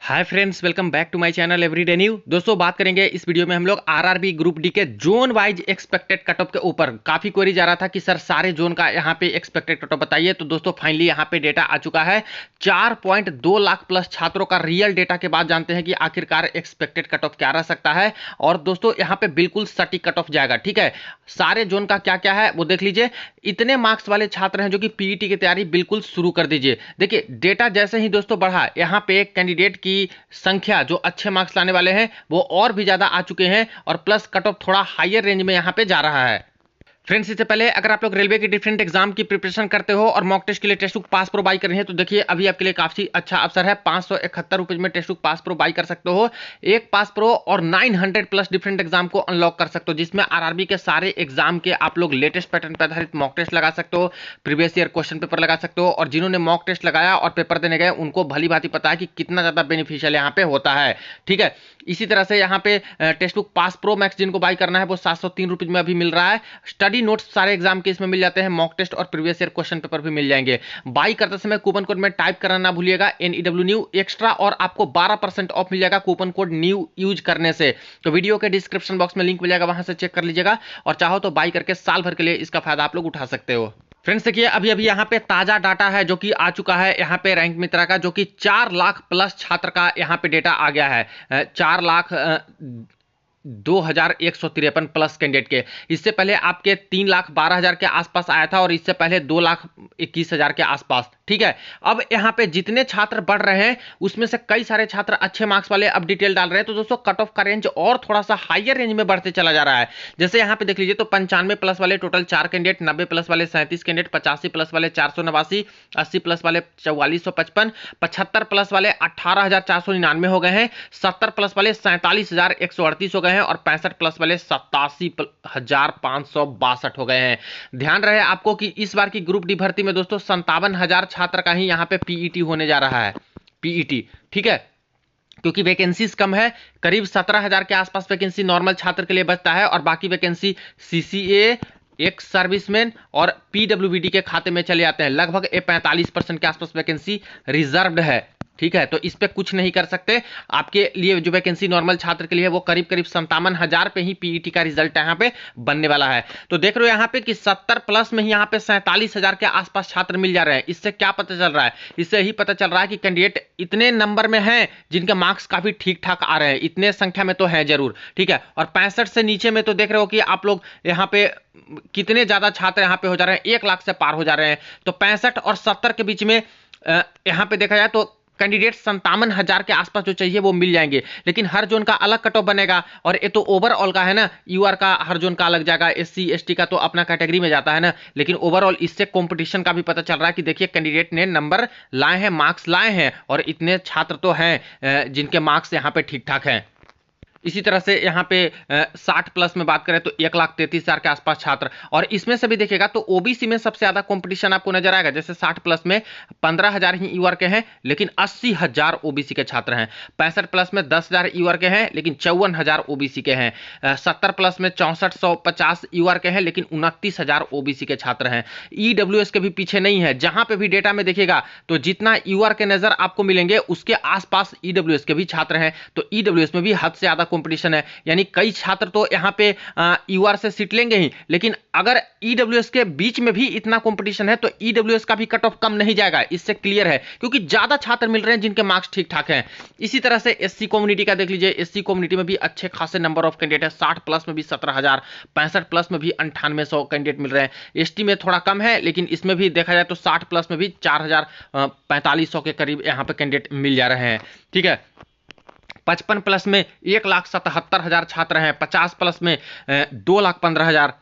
Hi friends, welcome back to my channel everyday new. दोस्तों, बात करेंगे इस वीडियो में हम लोग आरआरबी ग्रुप डी के zone wise expected cut off के ऊपर। काफी क्वेरी जा रहा था कि सर सारे जोन का यहाँ पे एक्सपेक्टेड कट ऑफ बताइए। तो दोस्तों फाइनली यहाँ पे डेटा आ चुका है। 4.2 लाख प्लस छात्रों का रियल डेटा के बाद जानते हैं कि आखिरकार एक्सपेक्टेड कट ऑफ क्या रह सकता है। और दोस्तों यहाँ पे बिल्कुल सटीक कट ऑफ जाएगा। ठीक है, सारे जोन का क्या क्या है वो देख लीजिए। इतने मार्क्स वाले छात्र हैं जो कि पीईटी की तैयारी बिल्कुल शुरू कर दीजिए। देखिए डेटा जैसे ही दोस्तों बढ़ा, यहाँ पे कैंडिडेट की संख्या जो अच्छे मार्क्स लाने वाले हैं वो और भी ज्यादा आ चुके हैं और प्लस कट ऑफ थोड़ा हायर रेंज में यहां पे जा रहा है। फ्रेंड्स, इससे पहले अगर आप लोग रेलवे की डिफरेंट एग्जाम की प्रिपरेशन करते हो और मॉक टेस्ट के लिए Testbook pass pro buy कर रहे हैं तो देखिए अभी आपके लिए काफी अच्छा अवसर है। 571 रुपए में Testbook pass pro buy कर सकते हो। एक पास प्रो और 900 प्लस डिफरेंट एग्जाम को अनलॉक कर सकते हो, जिसमें आरआरबी के सारे एग्जाम के आप लोग लेटेस्ट पैटर्न पर आधारित मॉक टेस्ट लगा सकते हो, प्रीवियस ईयर क्वेश्चन पेपर लगा सकते हो। और जिन्होंने मॉक टेस्ट लगाया और पेपर देने गए उनको भली भांति पता है कि कितना ज्यादा बेनिफिशियल यहाँ पे होता है। ठीक है, इसी तरह से यहाँ पे text book pass pro max जिनको बाई करना है वो 703 रुपए में अभी मिल रहा है। स्टडी नोट्स सारे एग्जाम के इसमें मिल जाते हैं, मॉक टेस्ट और प्रीवियस ईयर क्वेश्चन पेपर भी मिल जाएंगे। बाई करते समय कूपन कोड में टाइप करना ना भूलिएगा NEW न्यू एक्स्ट्रा, और आपको 12% ऑफ मिल जाएगा कूपन कोड न्यू यूज करने से। तो वीडियो के डिस्क्रिप्शन बॉक्स में लिंक मिल जाएगा, वहां से चेक कर लीजिएगा और चाहो तो बाई करके साल भर के लिए इसका फायदा आप लोग उठा सकते हो। फ्रेंड्स देखिए अभी अभी यहाँ पे ताजा डाटा है जो कि आ चुका है यहाँ पे रैंक मित्रा का, जो कि 4 लाख प्लस छात्र का यहाँ पे डेटा आ गया है। 4,02,153 प्लस कैंडिडेट के। इससे पहले आपके 3,12,000 के आसपास आया था और इससे पहले 2,21,000 के आसपास। ठीक है, अब यहाँ पे जितने छात्र बढ़ रहे हैं उसमें से कई सारे छात्र अच्छे मार्क्स वाले अब डिटेल डाल रहे हैं। तो दोस्तों कट ऑफ का रेंज और थोड़ा सा हायर रेंज में बढ़ते चला जा रहा है। जैसे यहाँ पे देख लीजिए तो 95 प्लस वाले टोटल 4 कैंडिडेट, 90 प्लस वाले 37 कैंडिडेट, 85 प्लस वाले 489, 80 प्लस वाले 4455, 75 प्लस वाले 18,499 हो गए हैं, 70 प्लस वाले 47,138 हो गए हैं और 65 प्लस वाले 87,562 हो गए हैं। ध्यान रहे आपको कि इस बार की ग्रुप डी भर्ती में दोस्तों 57,000 छात्र का ही यहां पे पीईटी होने जा रहा है। पीईटी, ठीक है, क्योंकि वैकेंसीज कम है। करीब 17,000 के आसपास वैकेंसी नॉर्मल छात्र के लिए बचता है और बाकी वैकेंसी सीसीए, एक्स सर्विसमैन और पीडब्ल्यूबीडी के खाते में चले जाते हैं। लगभग 45% के आसपास वैकेंसी रिजर्व्ड है। ठीक है, तो इस पे कुछ नहीं कर सकते। आपके लिए जो वैकेंसी नॉर्मल छात्र के लिए है वो करीब करीब 57,000 पे ही पीईटी का रिजल्ट यहाँ पे बनने वाला है। तो देख रहे हो यहाँ पे कि 70 प्लस में ही यहाँ पे 47,000 के आसपास छात्र मिल जा रहे हैं। इससे क्या पता चल रहा है? इससे ही पता चल रहा है कि कैंडिडेट इतने नंबर में हैं जिनके मार्क्स काफी ठीक ठाक आ रहे हैं। इतने संख्या में तो है जरूर। ठीक है, और 65 से नीचे में तो देख रहे हो कि आप लोग यहाँ पे कितने ज्यादा छात्र यहाँ पे हो जा रहे हैं, 1 लाख से पार हो जा रहे हैं। तो 65 और 70 के बीच में यहाँ पे देखा जाए तो कैंडिडेट 57,000 के आसपास जो चाहिए वो मिल जाएंगे। लेकिन हर जोन का अलग कट ऑफ बनेगा और ये तो ओवरऑल का है ना। यूआर का हर जोन का अलग जाएगा, SC ST का तो अपना कैटेगरी में जाता है ना। लेकिन ओवरऑल इससे कंपटीशन का भी पता चल रहा है कि देखिए कैंडिडेट ने नंबर लाए हैं, मार्क्स लाए हैं और इतने छात्र तो हैं जिनके मार्क्स यहाँ पे ठीक ठाक हैं। इसी तरह से यहाँ पे 60 प्लस में बात करें तो 1,33,000 के आसपास छात्र, और इसमें से भी देखिएगा तो ओबीसी में सबसे ज्यादा कंपटीशन आपको नजर आएगा। जैसे 60 प्लस में 15,000 ही यूआर के हैं लेकिन 80,000 ओबीसी के छात्र हैं। 65 प्लस में 10,000 यूआर के हैं लेकिन 54,000 ओबीसी के हैं। 70 प्लस में 6450 यूआर के हैं लेकिन 29,000 ओबीसी के छात्र हैं। ईडब्ल्यूएस के भी पीछे नहीं है। जहां पे भी डेटा में देखिएगा तो जितना यूआर के नजर आपको मिलेंगे उसके आसपास ईडब्ल्यूएस के भी छात्र हैं। तो ईडब्ल्यूएस में भी हद से ज्यादा कंपटीशन है। यानी कई छात्र तो यहां पे यूआर से सीट लेंगे ही, लेकिन अगर ईडब्ल्यूएस के बीच में भी इतना कंपटीशन है तो ईडब्ल्यूएस का भी कट ऑफ कम नहीं जाएगा। इससे क्लियर है क्योंकि ज्यादा छात्र मिल रहे हैं जिनके मार्क्स ठीक ठाक हैं। इसी तरह से एससी कम्युनिटी का देख लीजिए। एससी कम्युनिटी में भी अच्छे खासे नंबर ऑफ कैंडिडेट है। 60 प्लस में भी 17,000, 65 प्लस में भी 9800 कैंडिडेट मिल रहे हैं। एसटी में थोड़ा कम है लेकिन इसमें भी देखा जाए तो 60 प्लस में भी 4,4500 के करीब यहां पे कैंडिडेट मिल जा रहे हैं। ठीक है, 55 प्लस में 1,77,000 छात्र हैं। 50 प्लस में 2,15,000,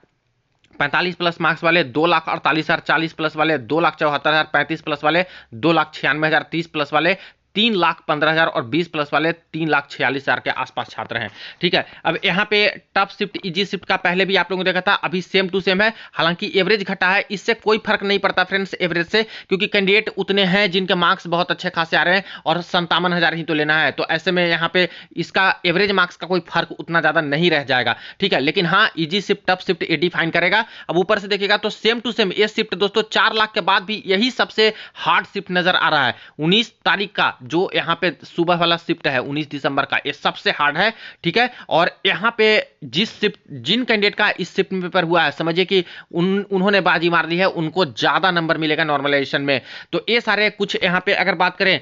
45 प्लस मार्क्स वाले 2,48,000, 40 प्लस वाले 2,74,000, 35 प्लस वाले 2,96,000, 30 प्लस वाले 3,15,000 और 20 प्लस वाले 3,46,000 के आसपास छात्र हैं। ठीक है, अब यहाँ पे टफ शिफ्ट इजी शिफ्ट का पहले भी आप लोगों ने देखा था, अभी सेम टू सेम है। हालांकि एवरेज घटा है, इससे कोई फर्क नहीं पड़ता फ्रेंड्स एवरेज से, क्योंकि कैंडिडेट उतने हैं जिनके मार्क्स बहुत अच्छे खासे आ रहे हैं और 57,000 ही तो लेना है। तो ऐसे में यहाँ पे इसका एवरेज मार्क्स का कोई फर्क उतना ज्यादा नहीं रह जाएगा। ठीक है, लेकिन हाँ इजी शिफ्ट टफ शिफ्ट ये डिफाइन करेगा। अब ऊपर से देखिएगा तो सेम टू सेम ये शिफ्ट दोस्तों 4 लाख के बाद भी यही सबसे हार्ड शिफ्ट नजर आ रहा है। 19 तारीख का जो यहाँ पे सुबह वाला शिफ्ट है 19 दिसंबर का, ये सबसे हार्ड है, ठीक है। और यहाँ पे जिन कैंडिडेट का इस शिफ्ट में पेपर हुआ है, समझिए कि उन्होंने बाजी मार ली है, उनको ज्यादा नंबर मिलेगा नॉर्मलाइजेशन में। तो ये सारे कुछ यहाँ पे अगर बात करें,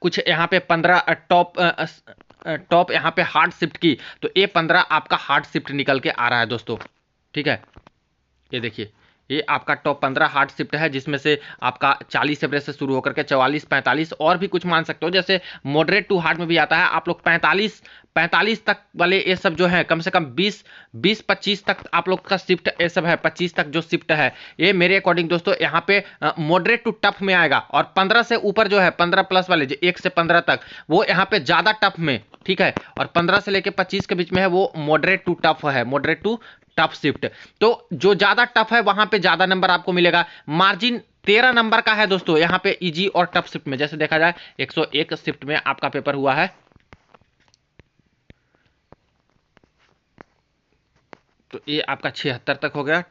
कुछ यहाँ पे 15 टॉप यहाँ पे हार्ड शिफ्ट की, तो ये 15 आपका हार्ड शिफ्ट निकल के आ रहा है दोस्तों, ठीक है। ये देखिए, ये आपका टॉप 15 हार्ड शिफ्ट है, जिसमें से आपका 40 एवरेज से शुरू होकर के 44, 45 और भी कुछ मान सकते हो, जैसे मॉडरेट टू हार्ड में भी आता है। आप लोग 45 तक वाले ये सब जो है, कम से कम 20-25 तक आप लोग का शिफ्ट ये सब है, 25 तक जो शिफ्ट है, ये मेरे अकॉर्डिंग दोस्तों यहाँ पे मॉडरेट टू टफ में आएगा। और 15 से ऊपर जो है, 15 प्लस वाले जो 1 से 15 तक, वो यहाँ पे ज्यादा टफ में, ठीक है। और 15 से लेके 25 के बीच में है, वो मॉडरेट टू टफ है, मॉडरेट टू टफ शिफ्ट। तो जो ज्यादा टफ है वहां पे ज्यादा नंबर आपको मिलेगा। मार्जिन 13 नंबर का है दोस्तों यहाँ पे इजी और टफ शिफ्ट में। जैसे देखा जाए 101 शिफ्ट में आपका पेपर हुआ है, तो ये आपका 76 तक हो गया।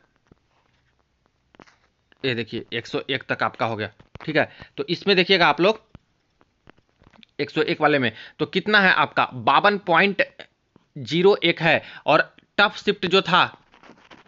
ये देखिए 101 तक आपका हो गया, ठीक है। तो इसमें देखिएगा आप लोग 101 वाले में तो कितना है आपका 52.01 है। और टफ शिफ्ट जो था,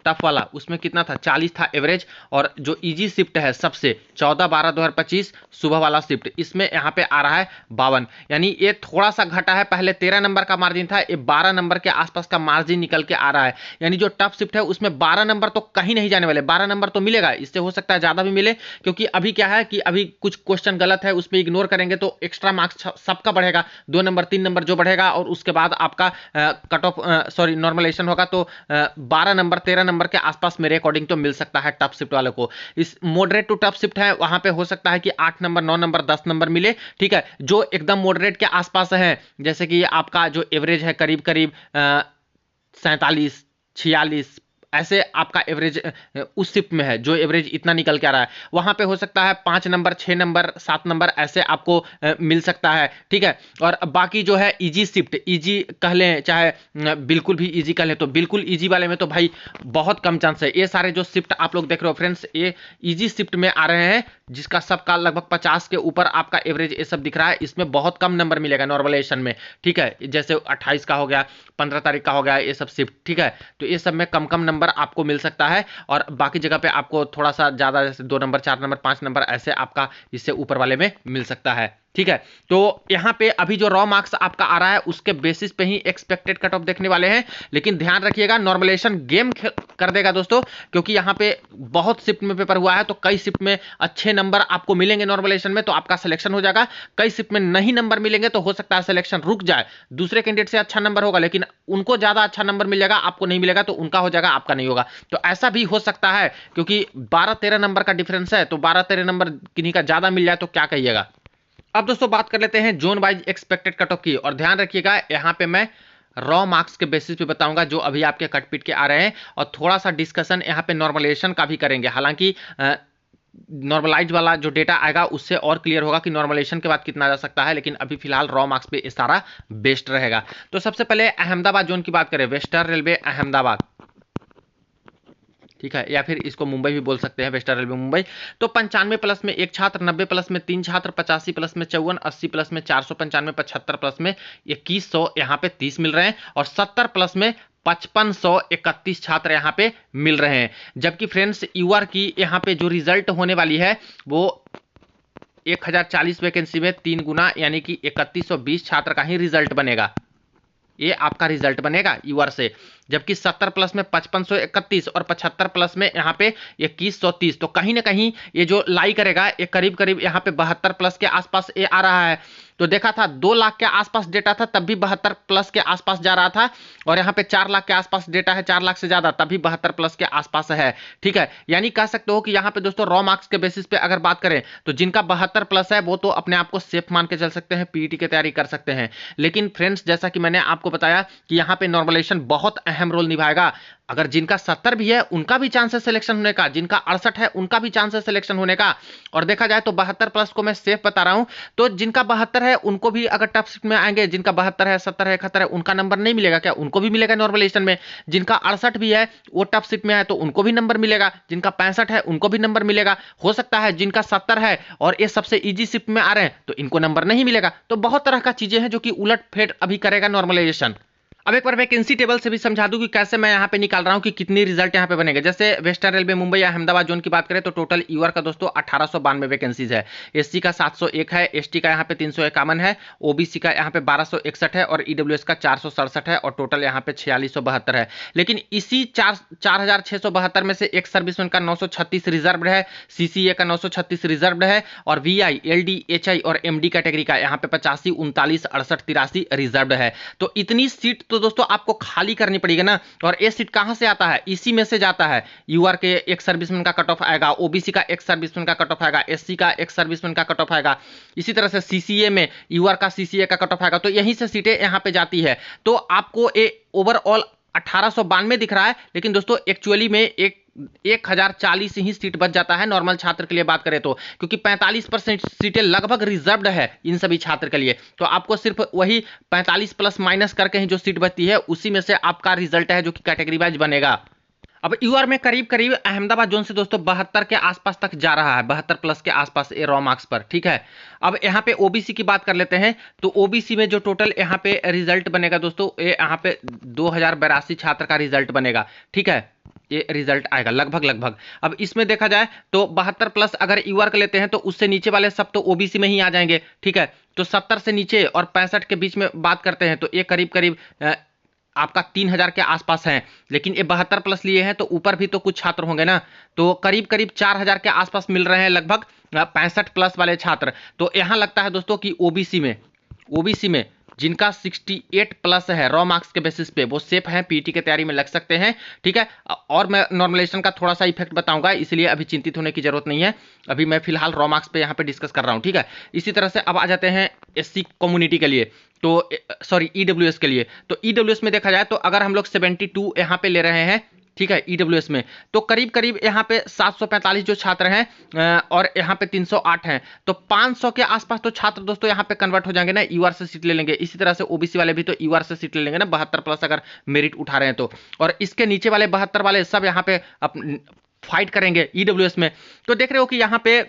टफ वाला, उसमें कितना था 40 था एवरेज। और जो इजी शिफ्ट है सबसे 14/12/2025 सुबह वाला शिफ्ट, इसमें यहाँ पे आ रहा है 52, यानी ये थोड़ा सा घटा है। पहले 13 नंबर का मार्जिन था, ये 12 नंबर के आसपास का मार्जिन निकल के आ रहा है। यानी जो टफ शिफ्ट है उसमें 12 नंबर तो कहीं नहीं जाने वाले, 12 नंबर तो मिलेगा, इससे हो सकता है ज्यादा भी मिले, क्योंकि अभी क्या है कि अभी कुछ क्वेश्चन गलत है, उसमें इग्नोर करेंगे तो एक्स्ट्रा मार्क्स सबका बढ़ेगा, 2 नंबर 3 नंबर जो बढ़ेगा। और उसके बाद आपका कट ऑफ नॉर्मलाइजेशन होगा, तो 12 नंबर 13 नंबर के आसपास मेरे अकॉर्डिंग तो मिल सकता है टफ शिफ्ट वाले को। इस मॉडरेट टू टफ शिफ्ट है, वहां पे हो सकता है कि 8 नंबर 9 नंबर 10 नंबर मिले, ठीक है। जो एकदम मॉडरेट के आसपास है, जैसे कि आपका जो एवरेज है करीब करीब 47 46, ऐसे आपका एवरेज उस शिफ्ट में है, जो एवरेज इतना निकल के आ रहा है, वहां पे हो सकता है 5 नंबर 6 नंबर 7 नंबर ऐसे आपको मिल सकता है, ठीक है। और बाकी जो है इजी शिफ्ट, इजी कह लें चाहे बिल्कुल भी इजी कह लें, तो बिल्कुल इजी वाले में तो भाई बहुत कम चांस है। ये सारे जो शिफ्ट आप लोग देख रहे हो फ्रेंड्स, ये इजी शिफ्ट में आ रहे हैं, जिसका सबका लगभग 50 के ऊपर आपका एवरेज ये सब दिख रहा है। इसमें बहुत कम नंबर मिलेगा नॉर्मलाइजेशन में, ठीक है। जैसे 28 का हो गया, 15 तारीख का हो गया, ये सब शिफ्ट, ठीक है। तो ये सब में कम कम नंबर आपको मिल सकता है, और बाकी जगह पे आपको थोड़ा सा ज्यादा, जैसे 2 नंबर 4 नंबर 5 नंबर ऐसे आपका इससे ऊपर वाले में मिल सकता है, ठीक है। तो यहाँ पे अभी जो रॉ मार्क्स आपका आ रहा है उसके बेसिस पे ही एक्सपेक्टेड कट ऑफ देखने वाले हैं। लेकिन ध्यान रखिएगा, नॉर्मलाइजेशन गेम कर देगा दोस्तों, क्योंकि यहाँ पे बहुत शिफ्ट में पेपर हुआ है, तो कई शिफ्ट में अच्छे नंबर आपको मिलेंगे नॉर्मलाइजेशन में, तो आपका सिलेक्शन हो जाएगा। कई शिफ्ट में नहीं नंबर मिलेंगे, तो हो सकता है सिलेक्शन रुक जाए। दूसरे कैंडिडेट से अच्छा नंबर होगा, लेकिन उनको ज्यादा अच्छा नंबर मिल जाएगा, आपको नहीं मिलेगा, तो उनका हो जाएगा, आपका नहीं होगा। तो ऐसा भी हो सकता है, क्योंकि 12-13 नंबर का डिफरेंस है, तो 12-13 नंबर किन्हीं का ज्यादा मिल जाए तो क्या कहिएगा। अब दोस्तों बात कर लेते हैं zone wise expected cut of की, और ध्यान रखिएगा यहाँ पे मैं रॉ मार्क्स के बेसिस पे बताऊंगा जो अभी आपके कट पीट के आ रहे हैं, और थोड़ा सा डिस्कशन यहाँ पे नॉर्मलाइजेशन का भी करेंगे। हालांकि नॉर्मलाइज वाला जो डेटा आएगा उससे और क्लियर होगा कि नॉर्मलाइजेशन के बाद कितना जा सकता है, लेकिन अभी फिलहाल रॉ मार्क्स पे सारा बेस्ट रहेगा। तो सबसे पहले अहमदाबाद जोन की बात करें, वेस्टर्न रेलवे अहमदाबाद, ठीक है, या फिर इसको मुंबई भी बोल सकते हैं, वेस्टर्न रेलवे मुंबई। तो 95 प्लस में 1 छात्र, 90 प्लस में 3 छात्र, 85 प्लस में 54, 80 प्लस में 495, 75 प्लस में 2100 यहाँ पे 30 मिल रहे हैं, और 70 प्लस में 5531 छात्र यहाँ पे मिल रहे हैं। जबकि फ्रेंड्स यूआर की यहाँ पे जो रिजल्ट होने वाली है वो 1040 वैकेंसी में 3 गुना, यानी कि 3120 छात्र का ही रिजल्ट बनेगा। ये आपका रिजल्ट बनेगा यूआर से। जबकि 70 प्लस में 5531 और 75 प्लस में यहाँ पे 2130, तो कहीं ना कहीं ये जो लाई करेगा ये करीब करीब यहाँ पे 72 प्लस के आसपास ये आ रहा है। तो देखा था 2 लाख के आसपास डेटा था, तब भी 72 प्लस के आसपास जा रहा था, और यहाँ पे 4 लाख के आसपास डेटा है, 4 लाख से ज्यादा, तब भी 72 प्लस के आसपास है, ठीक है। यानी कह सकते हो कि यहाँ पे दोस्तों रॉ मार्क्स के बेसिस पे अगर बात करें तो जिनका 72 प्लस है वो तो अपने आप को सेफ मान के चल सकते हैं, पीईटी की तैयारी कर सकते हैं। लेकिन फ्रेंड्स जैसा कि मैंने आपको बताया कि यहाँ पे नॉर्मलाइजेशन बहुत अहम रोल निभाएगा। अगर जिनका 70 भी है उनका भी चांस है सिलेक्शन होने का, जिनका 68 है उनका भी चांस है सिलेक्शन होने का। और देखा जाए तो 72 प्लस को मैं सेफ बता रहा हूं, तो जिनका 72 है है उनको भी अगर टफ शिफ्ट में आएंगे, जिनका 72 है, 70 है, 71 है, उनका नंबर नहीं मिलेगा क्या? उनको भी मिलेगा नॉर्मलाइजेशन में। जिनका 68 भी है वो टफ शिफ्ट में है तो उनको भी नंबर मिलेगा। जिनका 65 है उनको भी नंबर मिलेगा। हो सकता है जिनका 70 है और ये सबसे इजी शिफ्ट में आ रहे हैं तो इनको नंबर नहीं मिलेगा। तो बहुत तरह का चीजें हैं जो कि उलट फेर अभी करेगा नॉर्मलाइजेशन। अब एक बार वैकेंसी टेबल से भी समझा दूं कि कैसे मैं यहाँ पे निकाल रहा हूँ कि कितनी रिजल्ट यहाँ पे बनेगा। जैसे वेस्टर्न रेलवे मुंबई या अहमदाबाद जोन की बात करें तो टोटल यूआर का दोस्तों 1892 वैकेंसीज है। एससी का 701 है, एसटी का यहाँ पे 351 है, ओबीसी का यहाँ पे 1261 है और ईडब्ल्यूएस का 467 है और टोटल यहाँ पे 4672 है। लेकिन इसी 4672 में से एक सर्विसमैन का 936 रिजर्व है, सीसीए का 936 रिजर्व है और वीआई, एलडी, एचआई और एमडी कैटेगरी का यहाँ पे 85, 39, 68, 83 रिजर्व है। तो इतनी सीट तो दोस्तों आपको खाली करनी पड़ेगी ना। और ये सीट कहां से आता है? इसी में से जाता है। यूआर के एक सर्विसमैन का कट ऑफ आएगा, ओबीसी का एक सर्विसमैन का कट ऑफ आएगा, एससी का एक सर्विसमैन का कट ऑफ आएगा, इसी तरह से सीसीए में यूआर का सीसीए का कट ऑफ आएगा। तो यहीं से सीटें यहां पे जाती है। तो आपको ये ओवरऑल 1892 दिख रहा है, लेकिन दोस्तों एक्चुअली में 1040 ही सीट बच जाता है नॉर्मल छात्र के लिए बात करें तो, क्योंकि 45% सीटें लगभग रिजर्व्ड है इन सभी छात्र के लिए। तो आपको सिर्फ वही 45 प्लस माइनस करके ही जो सीट बचती है उसी में से आपका रिजल्ट है जो कि कैटेगरी वाइज बनेगा। अब यूआर में करीब करीब अहमदाबाद जोन से दोस्तों 72 के आसपास तक जा रहा है, 72 प्लस के आसपास ए रॉ मार्क्स पर, ठीक है। अब यहाँ पे ओबीसी की बात कर लेते हैं तो ओबीसी में जो टोटल यहाँ पे रिजल्ट बनेगा दोस्तों, ये यहाँ पे 2082 छात्र का रिजल्ट बनेगा, ठीक है। ये रिजल्ट आएगा लगभग। अब इसमें देखा जाए तो 72 प्लस अगर यूआर का लेते हैं तो उससे नीचे वाले सब तो ओबीसी में ही आ जाएंगे, ठीक है। तो 70 से नीचे और 65 के बीच में बात करते हैं तो ये करीब करीब आपका 3000 के आसपास है। लेकिन ये 72 प्लस लिए हैं तो ऊपर भी तो कुछ छात्र होंगे ना, तो करीब करीब 4000 के आसपास मिल रहे हैं लगभग 65 प्लस वाले छात्र। तो यहां लगता है दोस्तों कि ओबीसी में जिनका 68 प्लस है रॉ मार्क्स के बेसिस पे वो सेफ हैं, पीटी की तैयारी में लग सकते हैं, ठीक है। और मैं नॉर्मलाइजेशन का थोड़ा सा इफेक्ट बताऊंगा, इसलिए अभी चिंतित होने की जरूरत नहीं है। अभी मैं फिलहाल रॉ मार्क्स पे यहाँ पे डिस्कस कर रहा हूँ, ठीक है। इसी तरह से अब आ जाते हैं एससी कम्युनिटी के लिए, तो सॉरी ईडब्ल्यूएस के लिए। तो ईडब्ल्यूएस में देखा जाए तो अगर हम लोग 72 यहाँ पे ले रहे हैं, ठीक है, ईडब्ल्यूएस में, तो करीब करीब यहाँ पे 745 जो छात्र हैं और यहाँ पे 308 हैं, तो 500 के आसपास तो छात्र दोस्तों यहाँ पे कन्वर्ट हो जाएंगे ना, यूआर से सीट ले लेंगे। इसी तरह से ओबीसी वाले भी तो यूआर से सीट ले लेंगे ना, 72 प्लस अगर मेरिट उठा रहे हैं तो। और इसके नीचे वाले 72 वाले सब यहाँ पे फाइट करेंगे ईडब्ल्यूएस में। तो देख रहे हो कि यहाँ पे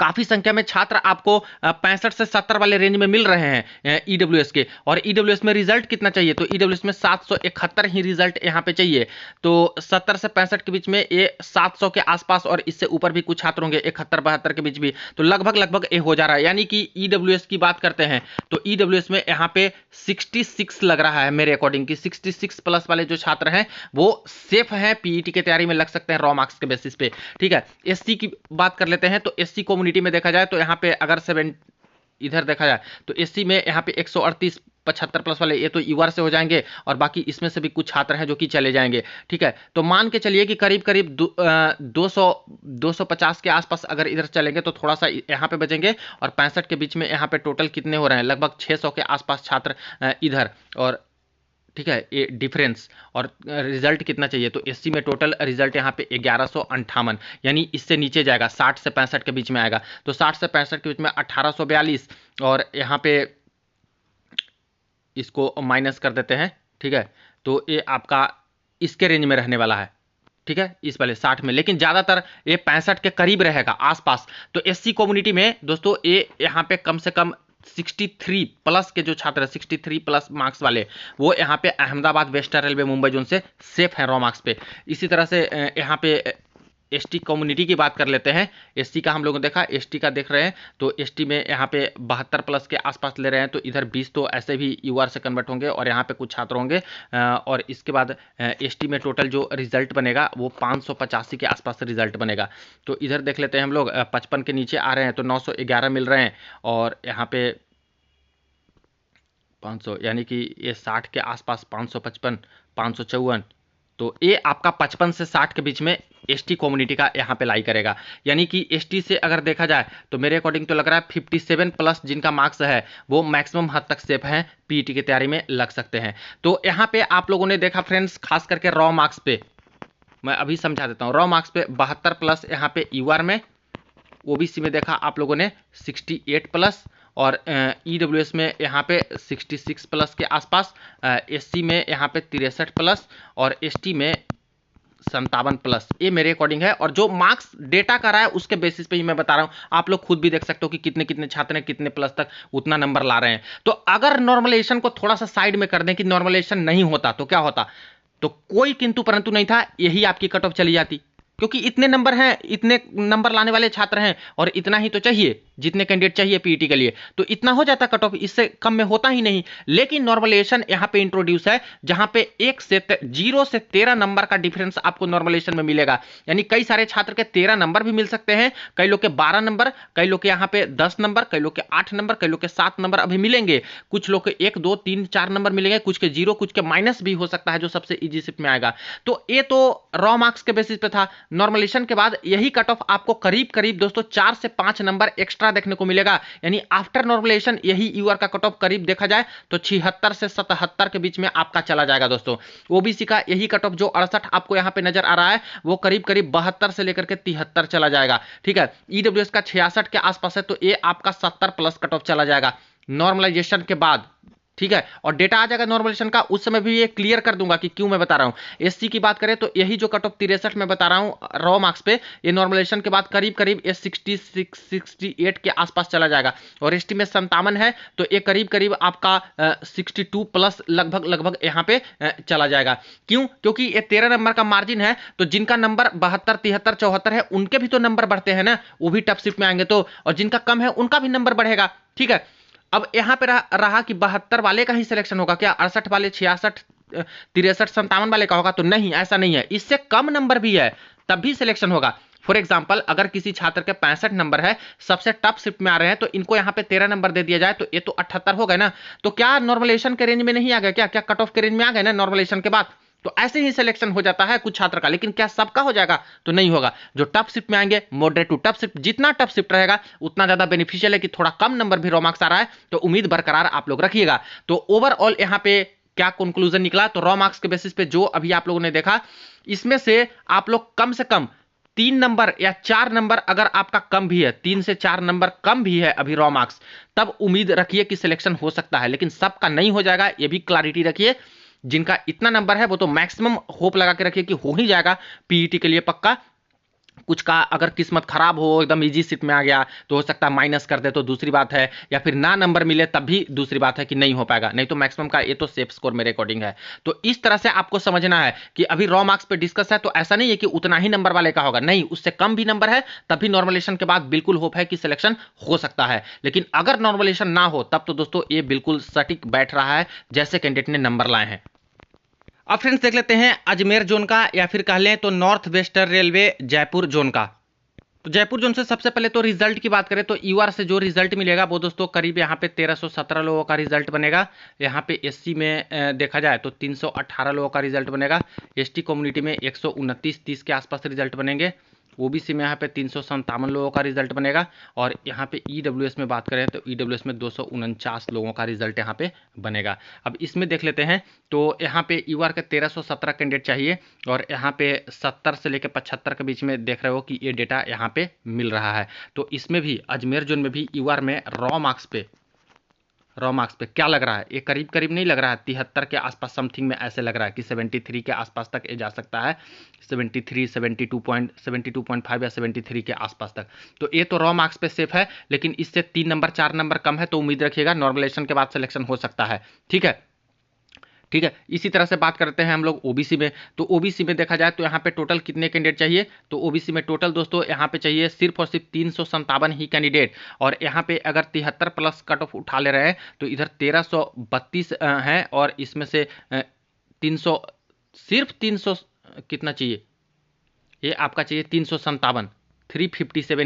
काफी संख्या में छात्र आपको 65 से 70 वाले रेंज में मिल रहे हैं ईडब्ल्यूएस के। और ईडब्ल्यूएस में रिजल्ट कितना चाहिए? तो ईडब्ल्यूएस में 771 ही रिजल्ट यहाँ पे चाहिए। तो 70 से 65 के बीच में ये 700 के आसपास और इससे ऊपर भी कुछ छात्र होंगे 71-72 के बीच भी, तो लगभग ये हो जा रहा है। यानी कि ईडब्ल्यूएस की बात करते हैं तो ईडब्ल्यूएस में यहाँ पे 66 लग रहा है मेरे अकॉर्डिंग की 66 प्लस वाले जो छात्र हैं वो सेफ हैं, पीईटी की तैयारी में लग सकते हैं रॉ मार्क्स के बेसिस पे, ठीक है। एससी की बात कर लेते हैं तो एससी कम्युनिटी में देखा जाए तो यहाँ पे अगर इधर देखा जाए तो एससी में यहाँ पे 138 75 प्लस वाले ये तो यूआर से हो जाएंगे और बाकी इसमें से भी कुछ छात्र हैं जो कि चले जाएंगे, ठीक है। तो मान के चलिए कि करीब करीब 250 के आसपास अगर इधर चलेंगे तो थोड़ा सा यहाँ पे बचेंगे और 65 के बीच में यहाँ पे टोटल कितने हो रहे हैं? लगभग 600 के आसपास छात्र इधर, और ठीक है ये डिफरेंस। और रिजल्ट कितना चाहिए? तो एससी में टोटल रिजल्ट यहाँ पे 1158, यानी इससे नीचे जाएगा, 60 से 65 के बीच में आएगा। तो 60 से 65 के बीच में 1842 और यहाँ पे इसको माइनस कर देते हैं, ठीक है। तो ये आपका इसके रेंज में रहने वाला है, ठीक है, इस वाले 60 में, लेकिन ज्यादातर ये 65 के करीब रहेगा आसपास। तो एससी कम्युनिटी में दोस्तों ये यहाँ पे कम से कम 63 प्लस के जो छात्र 63 प्लस मार्क्स वाले वो यहाँ पे Ahmedabad western railway Mumbai zone से सेफ हैं रॉ मार्क्स पे। इसी तरह से यहाँ पे एसटी कम्युनिटी की बात कर लेते हैं। एसटी का हम लोगों ने देखा, एसटी का देख रहे हैं तो एसटी में यहाँ पे 72 प्लस के आसपास ले रहे हैं, तो इधर 20 तो ऐसे भी यूआर से कन्वर्ट होंगे और यहाँ पे कुछ छात्र होंगे। और इसके बाद एसटी में टोटल जो रिजल्ट बनेगा वो 585 के आसपास रिजल्ट बनेगा। तो इधर देख लेते हैं हम लोग 55 के नीचे आ रहे हैं तो 911 मिल रहे हैं और यहाँ पे 500, यानी कि ये 60 के आसपास 555, 554, तो ये आपका 55 से 60 के बीच में एसटी कम्युनिटी का यहाँ पे लाई करेगा। यानी कि एसटी से अगर देखा जाए तो मेरे अकॉर्डिंग तो लग रहा है 57 प्लस जिनका मार्क्स है वो मैक्सिमम हद तक सेफ हैं, पीईटी की तैयारी में लग सकते हैं। तो यहाँ पे आप लोगों ने देखा फ्रेंड्स, खास करके रॉ मार्क्स पे मैं अभी समझा देता हूँ। रॉ मार्क्स पे 72 प्लस यहाँ पे यूआर में, ओबीसी में देखा आप लोगों ने 68 प्लस और EWS में यहाँ पे 66 प्लस के आसपास, SC में यहाँ पे 63 प्लस और ST में 57 प्लस। ये मेरे अकॉर्डिंग है, और जो मार्क्स डेटा का रहा है उसके बेसिस पे ही मैं बता रहा हूं। आप लोग खुद भी देख सकते हो कि कितने कितने छात्र हैं, कितने प्लस तक उतना नंबर ला रहे हैं। तो अगर नॉर्मलाइजेशन को थोड़ा सा साइड में कर दें कि नॉर्मलाइजेशन नहीं होता तो क्या होता, तो कोई किंतु परंतु नहीं था, यही आपकी कट ऑफ चली जाती, क्योंकि इतने नंबर हैं, इतने नंबर लाने वाले छात्र हैं और इतना ही तो चाहिए जितने कैंडिडेट चाहिए पीईटी के लिए, तो इतना हो जाता कट ऑफ, इससे कम में होता ही नहीं। लेकिन नॉर्मलाइजेशन यहां पे इंट्रोड्यूस है, जहां पे 0 से 13 नंबर का डिफरेंस आपको नॉर्मलाइजेशन में मिलेगा। यानी कई सारे छात्र के 13 नंबर भी मिल सकते हैं, कई लोग के 12 नंबर, कई लोग के यहाँ पे 10 नंबर, कई लोग के 8 नंबर, कई लोग के 7 नंबर अभी मिलेंगे, कुछ लोग के 1 2 3 4 नंबर मिलेंगे, कुछ के 0, कुछ के माइनस भी हो सकता है, जो सबसे इजी शिफ्ट में आएगा। तो ये तो रॉ मार्क्स के बेसिस पे था। नॉर्मलाइजेशन के बाद यही कट ऑफ आपको करीब करीब दोस्तों 4 से 5 नंबर एक्स्ट्रा देखने को मिलेगा। यानी आफ्टर नॉर्मलाइजेशन यही यूआर का कट ऑफ करीब देखा जाए तो 76 से 77 के बीच में आपका चला जाएगा दोस्तों। ओबीसी का यही कट ऑफ जो 68 आपको यहां पे नजर आ रहा है, वो करीब करीब 72 से लेकर के 73 चला जाएगा। ठीक है, ईडब्ल्यूएस का 66 के आसपास है, तो ये आपका 70 प्लस कट ऑफ चला जाएगा नॉर्मलाइजेशन के बाद। ठीक है, और डेटा आ जाएगा नॉर्मलाइजेशन का, उस समय भी ये क्लियर कर दूंगा कि क्यों मैं बता रहा हूं। एससी की बात करें तो यही जो कट ऑफ 63 में बता रहा हूं रॉ मार्क्स पे, ये नॉर्मलाइजेशन के बाद करीब करीब ये 66 68 के आसपास चला जाएगा, और एसटी में 57 है तो ये करीब करीब आपका 62 प्लस लगभग यहाँ पे चला जाएगा। क्यों? क्योंकि ये 13 नंबर का मार्जिन है, तो जिनका नंबर 72 73 74 है उनके भी तो नंबर बढ़ते हैं ना, वो भी टफ शिफ्ट में आएंगे तो, और जिनका कम है उनका भी नंबर बढ़ेगा। ठीक है, अब यहां पे रहा कि 72 वाले का ही सिलेक्शन होगा क्या, 68 वाले, 66 63 57 वाले का होगा, तो नहीं, ऐसा नहीं है, इससे कम नंबर भी है तब भी सिलेक्शन होगा। फॉर एग्जांपल अगर किसी छात्र के 65 नंबर है, सबसे टफ शिफ्ट में आ रहे हैं, तो इनको यहां पे 13 नंबर दे दिया जाए तो ये तो 78 हो गए ना, तो क्या नॉर्मलाइजेशन के रेंज में नहीं आ गए, क्या कट ऑफ के रेंज में आ गए ना नॉर्मलाइजेशन के बाद, तो ऐसे ही सिलेक्शन हो जाता है कुछ छात्र का। लेकिन क्या सबका हो जाएगा, तो नहीं होगा। जो टफ शिफ्ट में आएंगे, मॉडरेट टू टफ शिफ्ट, जितना टफ शिफ्ट रहेगा उतना ज्यादा बेनिफिशियल है कि थोड़ा कम नंबर भी रॉ मार्क्स आ रहा है, तो उम्मीद बरकरार आप लोग रखिएगा। तो ओवरऑल यहां पे क्या कंक्लूजन निकला, तो रॉ मार्क्स के बेसिस पे जो अभी आप लोगों ने देखा, इसमें से आप लोग कम से कम 3 नंबर या 4 नंबर अगर आपका कम भी है, 3 से 4 नंबर कम भी है अभी रॉ मार्क्स, तब उम्मीद रखिए कि सिलेक्शन हो सकता है। लेकिन सबका नहीं हो जाएगा, ये भी क्लैरिटी रखिए। जिनका इतना नंबर है वो तो मैक्सिमम होप लगा के रखिए कि हो ही जाएगा पीईटी के लिए पक्का। कुछ का अगर किस्मत खराब हो, एकदम इजी सीट में आ गया, तो हो सकता है माइनस कर दे, तो दूसरी बात है, या फिर ना नंबर मिले तब भी दूसरी बात है कि नहीं हो पाएगा, नहीं तो मैक्सिमम का ये तो सेफ स्कोर मेरे अकॉर्डिंग है। तो इस तरह से आपको समझना है कि अभी रॉ मार्क्स पे डिस्कस है, तो ऐसा नहीं है कि उतना ही नंबर वाले का होगा, नहीं, उससे कम भी नंबर है तब भी नॉर्मलाइजेशन के बाद बिल्कुल होप है कि सिलेक्शन हो सकता है। लेकिन अगर नॉर्मलाइजेशन ना हो तब तो दोस्तों ये बिल्कुल सटीक बैठ रहा है जैसे कैंडिडेट ने नंबर लाए हैं। अब फ्रेंड्स देख लेते हैं अजमेर जोन का, या फिर कह लें तो north western railway Jaipur zone का। तो जयपुर जोन से सबसे पहले तो रिजल्ट की बात करें तो यूआर से जो रिजल्ट मिलेगा वो दोस्तों करीब यहाँ पे 1317 लोगों का रिजल्ट बनेगा। यहाँ पे एससी में देखा जाए तो 318 लोगों का रिजल्ट बनेगा। एसटी कम्युनिटी में 129-30 के आसपास रिजल्ट बनेंगे। ओबीसी में यहाँ पे 357 लोगों का रिजल्ट बनेगा। और यहाँ पे ईडब्ल्यूएस में बात करें तो ईडब्ल्यूएस में 249 लोगों का रिजल्ट यहाँ पे बनेगा। अब इसमें देख लेते हैं तो यहाँ पे यूआर के 1317 कैंडिडेट चाहिए, और यहाँ पे 70 से लेकर 75 के बीच में देख रहे हो कि ये डेटा यहाँ पे मिल रहा है। तो इसमें भी अजमेर जोन में भी यूआर में रॉ मार्क्स पे क्या लग रहा है, ये करीब करीब नहीं लग रहा है, 73 के आसपास समथिंग में ऐसे लग रहा है कि 73 के आसपास तक ये जा सकता है, 73 72.5 या 73 के आसपास तक। तो ये तो रॉ मार्क्स पे सेफ है, लेकिन इससे 3 नंबर 4 नंबर कम है, तो उम्मीद रखिएगा नॉर्मलाइजेशन के बाद सिलेक्शन हो सकता है। ठीक है, इसी तरह से बात करते हैं हम लोग ओबीसी में। तो ओबीसी में देखा जाए तो यहाँ पे टोटल कितने कैंडिडेट चाहिए, तो ओबीसी में टोटल दोस्तों यहाँ पे चाहिए सिर्फ और सिर्फ 357 ही कैंडिडेट। और यहाँ पे अगर 73 प्लस कट ऑफ उठा ले रहे हैं तो इधर 1332 हैं, और इसमें से 300 सिर्फ 300 कितना चाहिए, ये आपका चाहिए 357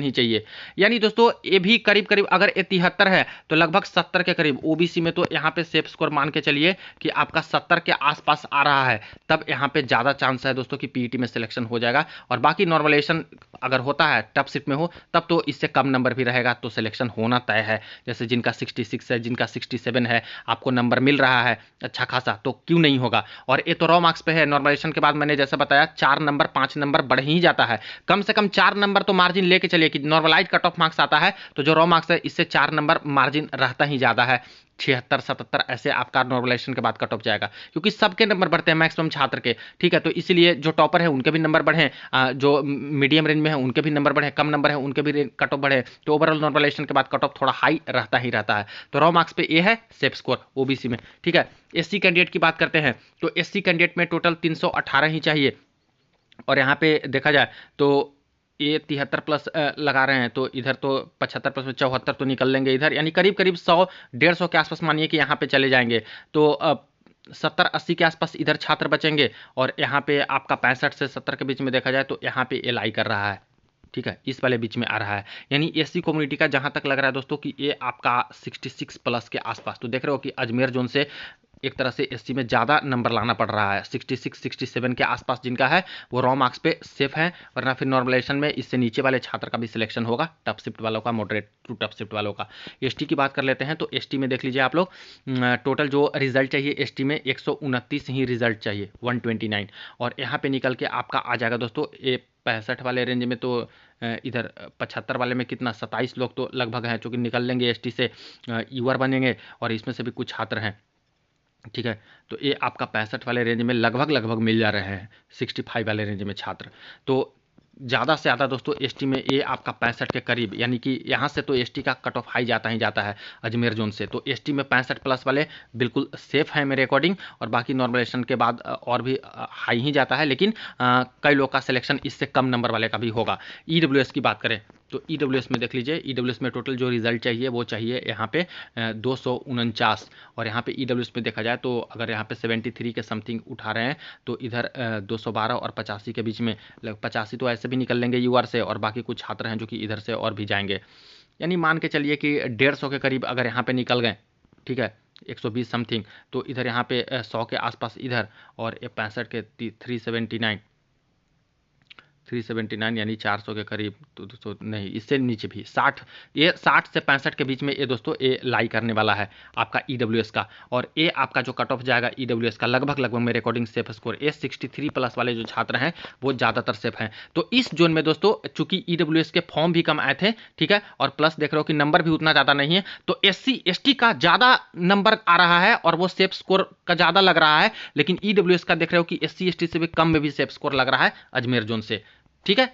ही चाहिए। यानी दोस्तों ये भी करीब करीब अगर 73 है तो लगभग 70 के करीब। ओबीसी में तो यहाँ पे सेफ स्कोर मान के चलिए कि आपका 70 के आसपास आ रहा है, तब यहाँ पे ज़्यादा चांस है दोस्तों कि पीईटी में सिलेक्शन हो जाएगा। और बाकी नॉर्मलाइजेशन अगर होता है टफ शिफ्ट में हो तब तो इससे कम नंबर भी रहेगा, तो सिलेक्शन होना तय है। जैसे जिनका 66 है, जिनका 67 है, आपको नंबर मिल रहा है अच्छा खासा, तो क्यों नहीं होगा। और ये तो रॉ मार्क्स पे है, नॉर्मलाइजेशन के बाद मैंने जैसे बताया 4 नंबर 5 नंबर बढ़ ही जाता है, कम से कम 4 नंबर तो मार्जिन लेके चलिए कि नॉर्मलाइज कट ऑफ मार्क्स आता है तो जो रॉ मार्क्स है इससे 4 नंबर मार्जिन रहता ही ज़्यादा है, 76 77 ऐसे आपका नॉर्मलाइजेशन के बाद कट ऑफ जाएगा, क्योंकि सबके नंबर बढ़ते हैं मैक्सिमम छात्र के, ठीक है। तो इसीलिए जो टॉपर है उनके भी नंबर बढ़े, जो मीडियम रेंज में है उनके भी नंबर बढ़े, कम नंबर है उनके भी कट ऑफ बढ़े, तो ओवरऑल नॉर्मलाइजेशन के बाद कट ऑफ थोड़ा हाई रहता ही रहता है। तो रॉ मार्क्स पे ये है सेफ स्कोर ओबीसी में, ठीक है। एससी कैंडिडेट की बात करते हैं तो एससी कैंडिडेट में टोटल 318 ही चाहिए, और यहाँ पे देखा जाए तो ये 73 प्लस लगा रहे हैं, तो इधर तो 75 प्लस में 74 तो निकल लेंगे इधर, यानी करीब करीब 100-150 के आसपास मानिए कि यहाँ पे चले जाएंगे। तो 70-80 के आसपास इधर छात्र बचेंगे, और यहाँ पे आपका 65 से 70 के बीच में देखा जाए तो यहाँ पे एलआई कर रहा है, ठीक है, इस वाले बीच में आ रहा है। यानी एससी कम्युनिटी का जहाँ तक लग रहा है दोस्तों कि ये आपका 66 प्लस के आसपास, तो देख रहे हो कि अजमेर जोन से एक तरह से एससी में ज़्यादा नंबर लाना पड़ रहा है, 66-67 के आसपास जिनका है वो रॉ मार्क्स पे सेफ है, वरना फिर नॉर्मलाइजेशन में इससे नीचे वाले छात्र का भी सिलेक्शन होगा, टफ शिफ्ट वालों का, मॉडरेट टू टफ शिफ्ट वालों का। एसटी की बात कर लेते हैं तो एसटी में देख लीजिए आप लोग, टोटल जो रिजल्ट चाहिए एसटी में 129 ही रिजल्ट चाहिए, 129, और यहाँ पे निकल के आपका आ जाएगा दोस्तों ये 65 वाले रेंज में, तो इधर 75 वाले में कितना 27 लोग तो लगभग हैं, चूँकि निकल लेंगे एसटी से, यूआर बनेंगे, और इसमें से भी कुछ छात्र हैं, ठीक है। तो ये आपका 65 वाले रेंज में लगभग मिल जा रहे हैं, 65 वाले रेंज में छात्र। तो ज़्यादा से ज़्यादा दोस्तों एसटी में ये आपका 65 के करीब, यानी कि यहाँ से तो एसटी का कट ऑफ हाई जाता ही जाता है अजमेर जोन से, तो एसटी में 65 प्लस वाले बिल्कुल सेफ हैं मेरे अकॉर्डिंग, और बाकी नॉर्मलाइजेशन के बाद और भी हाई ही जाता है, लेकिन कई लोग का सिलेक्शन इससे कम नंबर वाले का भी होगा। ईडब्ल्यूएस की बात करें तो ईडब्ल्यूएस में देख लीजिए, ईडब्ल्यूएस में टोटल जो रिजल्ट चाहिए वो चाहिए यहाँ पे 249, और यहाँ पे ईडब्ल्यूएस में देखा जाए तो अगर यहाँ पे 73 के समथिंग उठा रहे हैं तो इधर 212 और 85 के बीच में, 85 तो ऐसे भी निकल लेंगे यूआर से, और बाकी कुछ छात्र हैं जो कि इधर से और भी जाएंगे, यानी मान के चलिए कि 150 के करीब अगर यहाँ पे निकल गए, ठीक है, 120 समथिंग, तो इधर यहाँ पे 100 के आसपास इधर, और 65 के 379 यानी 400 के करीब, तो दोस्तों नहीं इससे नीचे भी 60, ये 60 से 65 के बीच में ये दोस्तों ये लाई करने वाला है आपका ईडब्ल्यूएस का, और ये आपका जो कट ऑफ जाएगा ईडब्ल्यूएस का लगभग मेरे अकॉर्डिंग सेफ स्कोर, ये 63 प्लस वाले जो छात्र हैं वो ज़्यादातर सेफ हैं। तो इस जोन में दोस्तों चूंकि ईडब्ल्यूएस के फॉर्म भी कम आए थे, ठीक है, और प्लस देख रहे हो कि नंबर भी उतना ज़्यादा नहीं है, तो एससी एसटी का ज़्यादा नंबर आ रहा है और वो सेफ स्कोर का ज़्यादा लग रहा है, लेकिन ईडब्ल्यूएस का देख रहे हो कि एससी एसटी से भी कम में भी सेफ स्कोर लग रहा है अजमेर जोन से, ठीक है।